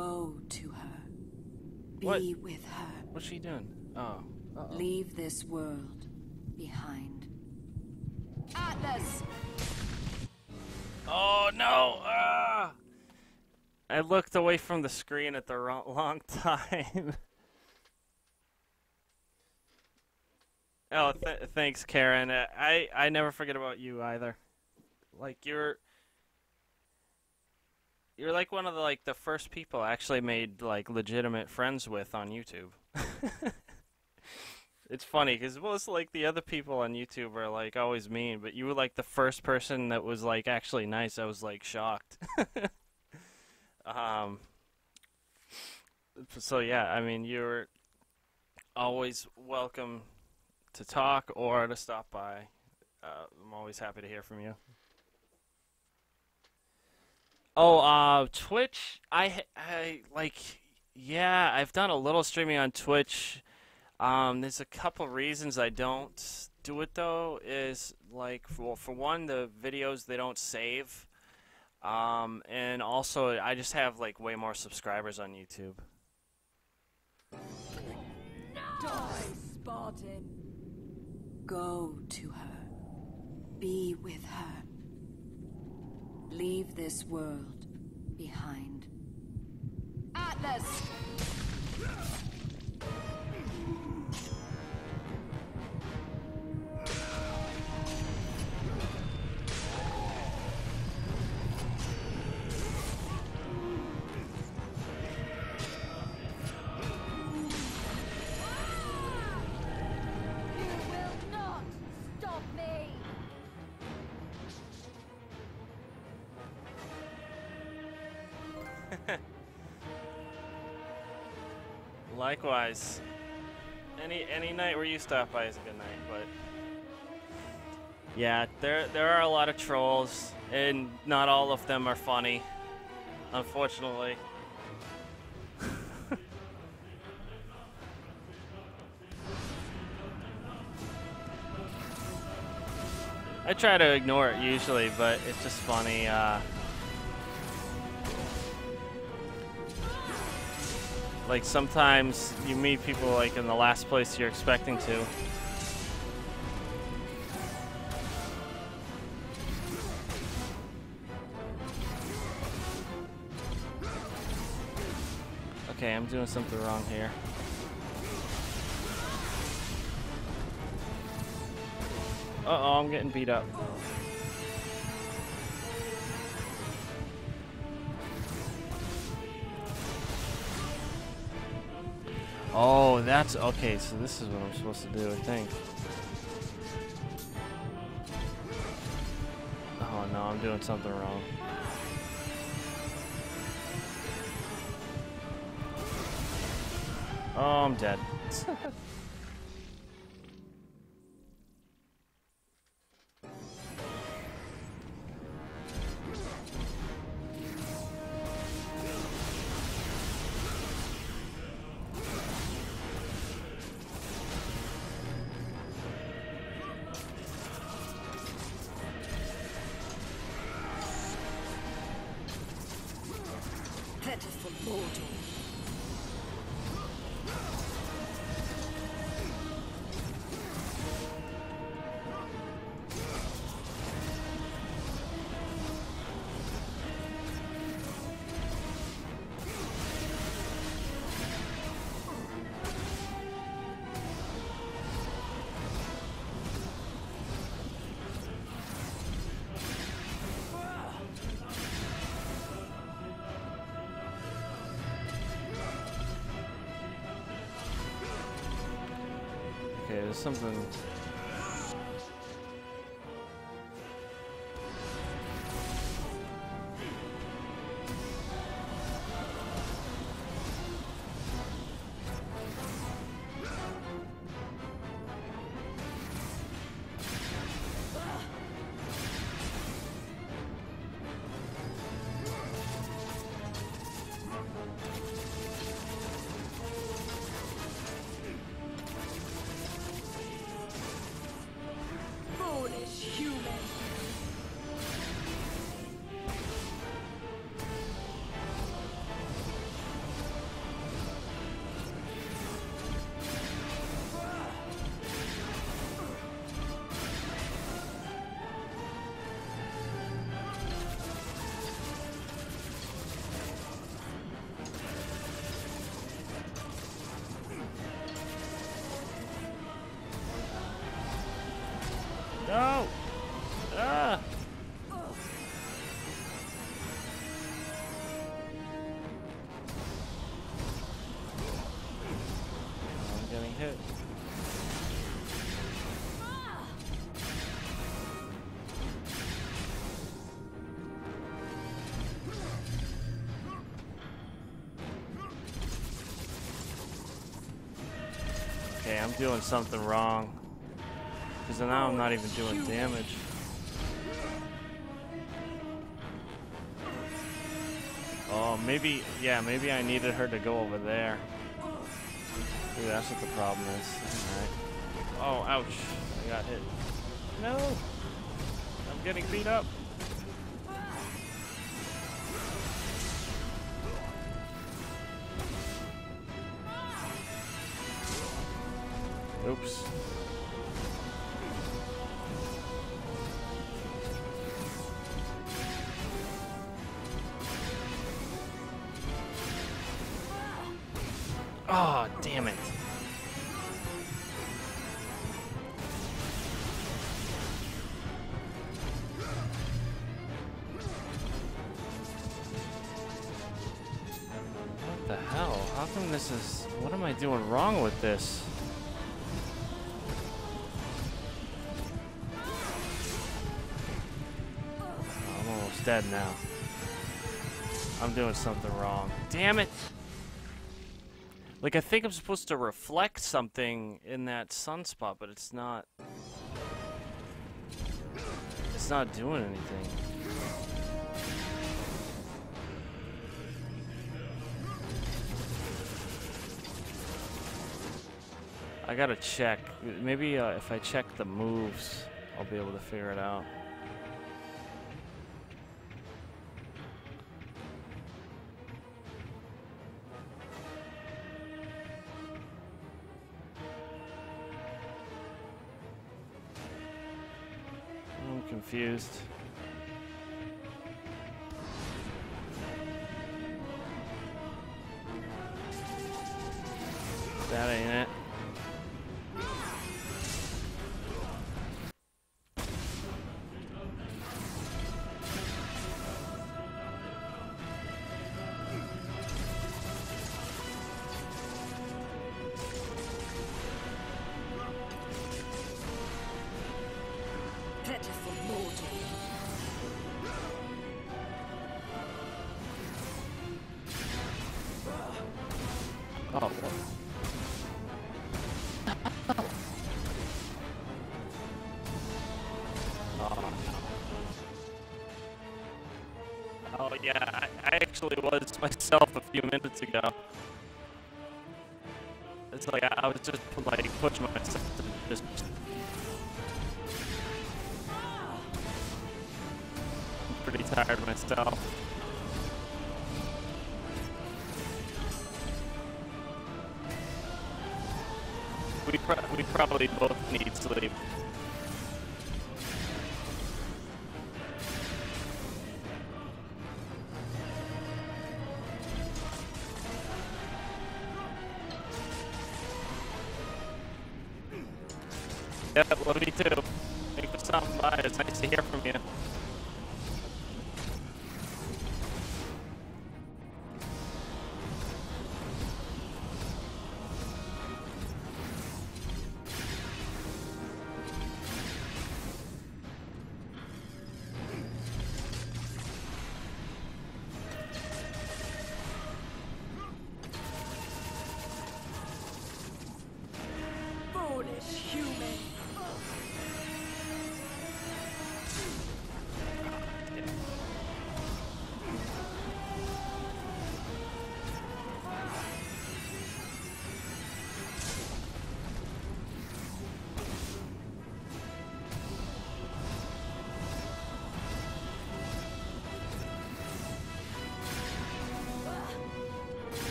Go to her. Be What? with her. What's she doing? Oh. Uh-oh. Leave this world behind. Atlas! Oh no! Ah! I looked away from the screen at the wrong time. Oh, thanks, Karen. I never forget about you either. Like you're like one of the first people I actually made like legitimate friends with on YouTube. It's funny because most like the other people on YouTube are like always mean, but you were like the first person that was like actually nice. I was like shocked. So yeah, I mean you're always welcome to talk or to stop by. I'm always happy to hear from you. Oh, Twitch. I like, yeah, I've done a little streaming on Twitch. There's a couple reasons I don't do it though. Is like, for one, the videos they don't save, and also I just have like way more subscribers on YouTube. Die, Spartan. Go to her. Be with her. Leave this world behind. Atlas! Likewise. Any night where you stop by is a good night, but yeah, there are a lot of trolls, and not all of them are funny, unfortunately. I try to ignore it usually, but it's just funny. Like sometimes you meet people like in the last place you're expecting to. Okay, I'm doing something wrong here. Uh-oh, I'm getting beat up. Oh, that's okay, so this is what I'm supposed to do, I think. Oh no, I'm doing something wrong. Oh, I'm dead. Pitiful mortal. Okay, there's something. hit. Okay, I'm doing something wrong. Because now I'm not even doing damage. Oh, maybe, yeah, maybe I needed her to go over there. Maybe that's what the problem is. Alright. Oh, ouch. I got hit. No! I'm getting beat up. Oops. Oh, damn it. What the hell? How come this is... What am I doing wrong with this? I'm almost dead now. I'm doing something wrong. Damn it! Like, I think I'm supposed to reflect something in that sunspot, but it's not... It's not doing anything. I gotta check. Maybe if I check the moves, I'll be able to figure it out. I'm confused. That ain't it. Pitiful mortal. Oh, well. Oh yeah, I actually was myself a few minutes ago. It's like I was just like pushing myself to just. I'm pretty tired myself. We probably both need sleep. Yep, love you too. Thanks for stopping by. It's nice to hear from you. Foolish human.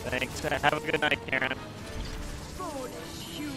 Thanks. Have a good night, Karen. Foolish human.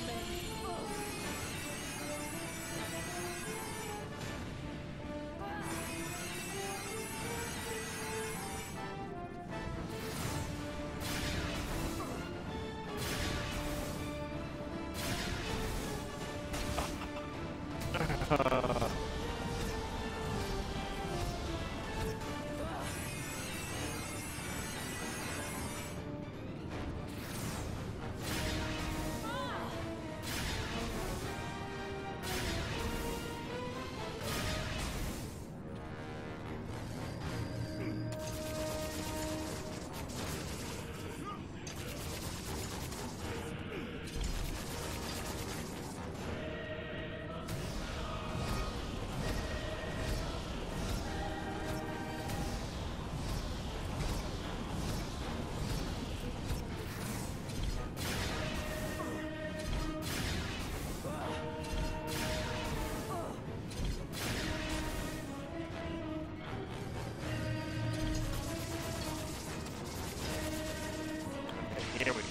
Here we go.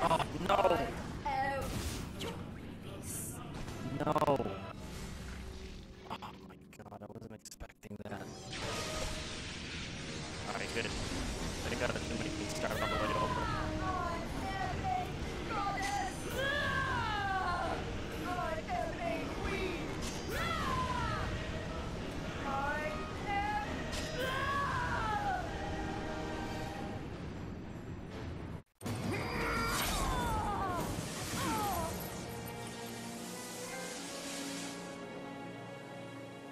Oh, no! No! Oh my god, I wasn't expecting that. Alright, good. They got it to make me start all the way over.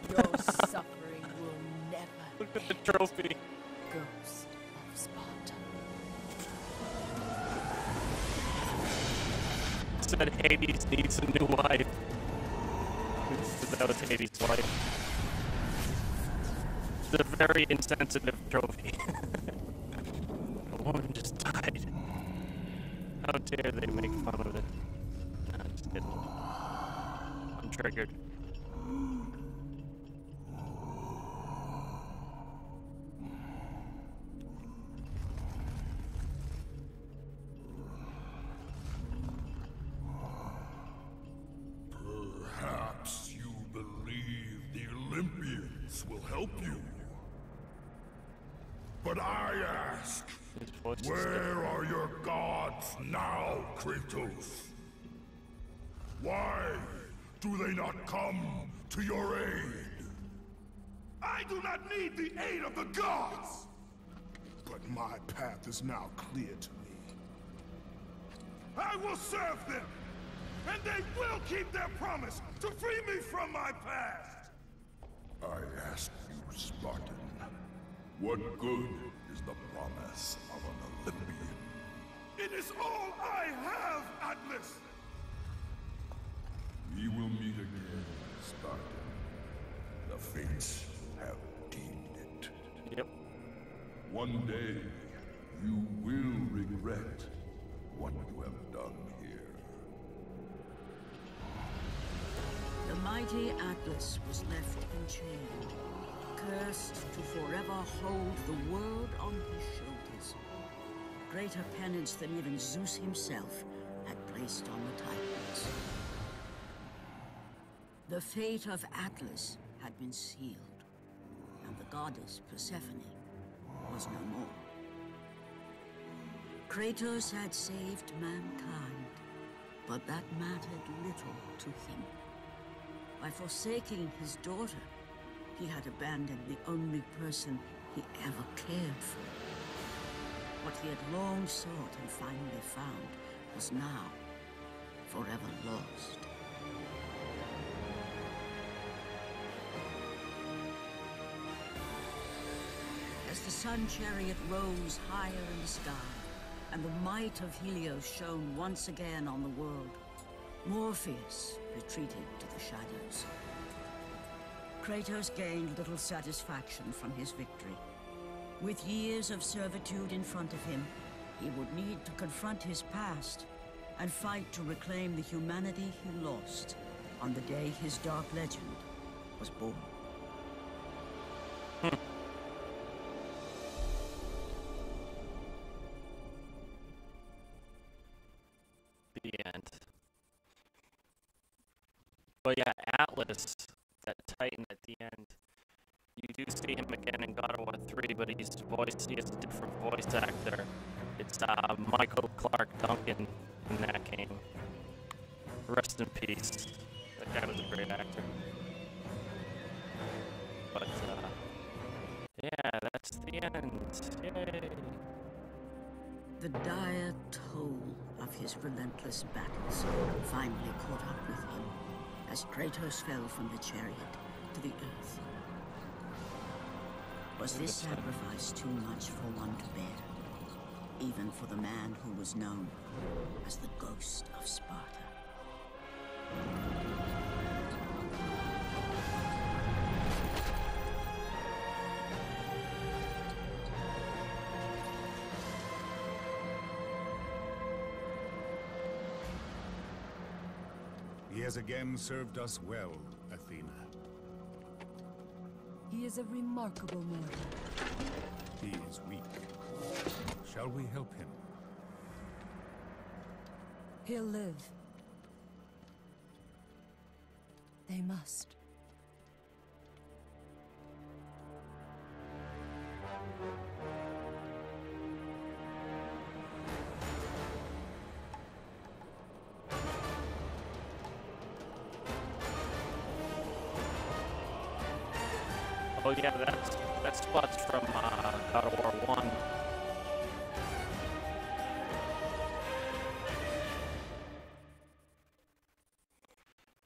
Your suffering will never Look at the trophy. Ghost of Sparta. Said Hades needs a new wife. That was Hades' wife. It's a very insensitive trophy. A woman just died. How dare they make fun of it? Nah, just kidding. I'm triggered. Perhaps you believe the Olympians will help you. But I ask, His voice is where are your gods now, Kratos? Why do they not come to your aid? I do not need the aid of the gods! But my path is now clear to me. I will serve them! And they will keep their promise to free me from my past! I ask you, Spartan, what good is the promise of an Olympian? It is all I have, Atlas! We will meet again, Spartan. The fates have deemed it. Yep. One day, you will regret what you have done here. The mighty Atlas was left enchained, cursed to forever hold the world on his shoulders. Greater penance than even Zeus himself had placed on the Titans. The fate of Atlas had been sealed, and the goddess Persephone was no more. Kratos had saved mankind, but that mattered little to him. By forsaking his daughter, he had abandoned the only person he ever cared for. What he had long sought and finally found was now forever lost. As the sun chariot rose higher in the sky, and the might of Helios shone once again on the world, Morpheus retreated to the shadows. Kratos gained little satisfaction from his victory. With years of servitude in front of him, he would need to confront his past and fight to reclaim the humanity he lost on the day his dark legend was born. The end. But yeah, Atlas, that Titan at the end, you do see him again in God of War 3, but he has a different voice actor. It's Michael Clark Duncan in that game. Rest in peace. That guy was a great actor. But yeah, that's the end. Yay! The dire toll of his relentless battles finally caught up with him as Kratos fell from the chariot to the earth. Was this sacrifice too much for one to bear, even for the man who was known as the Ghost of Sparta? He has again served us well, Athena. He is a remarkable mortal. He is weak. Shall we help him? He'll live. They must. Oh yeah, that's spots from God of War 1.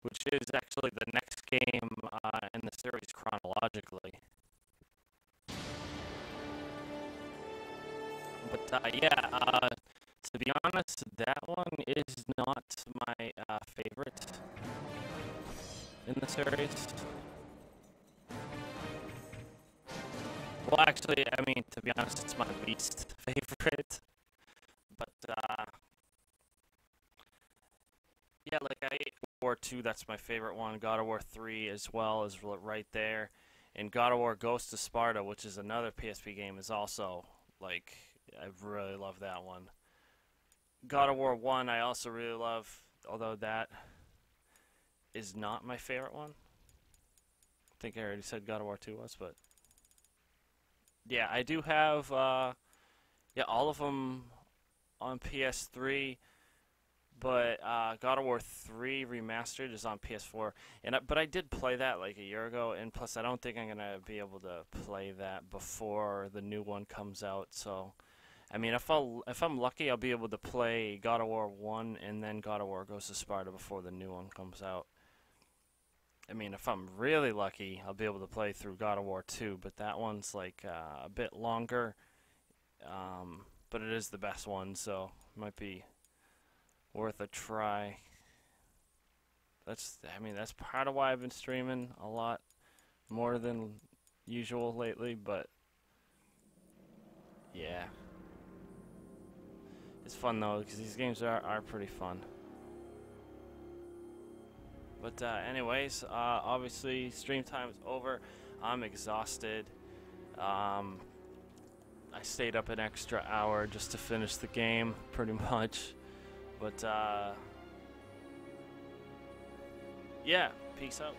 Which is actually the next game in the series chronologically. But yeah, to be honest, that one is not my favorite in the series. Well, actually, I mean, to be honest, it's my least favorite. But, yeah, like, God of War 2, that's my favorite one. God of War 3 as well is right there. And God of War Ghost of Sparta, which is another PSP game, is also, like, I really love that one. God of War 1 I also really love, although that is not my favorite one. I think I already said God of War 2 was, but... yeah, I do have, yeah, all of them on PS3, but God of War 3 Remastered is on PS4, but I did play that like a year ago, and plus I don't think I'm going to be able to play that before the new one comes out, so, I mean, if I'm lucky, I'll be able to play God of War 1 and then God of War Ghost of Sparta before the new one comes out. I mean, if I'm really lucky, I'll be able to play through God of War 2, but that one's like a bit longer, but it is the best one, so it might be worth a try. I mean, that's part of why I've been streaming a lot more than usual lately, but yeah. It's fun though, because these games are pretty fun. But anyways, obviously stream time is over. I'm exhausted. I stayed up an extra hour just to finish the game, pretty much. But yeah, peace out.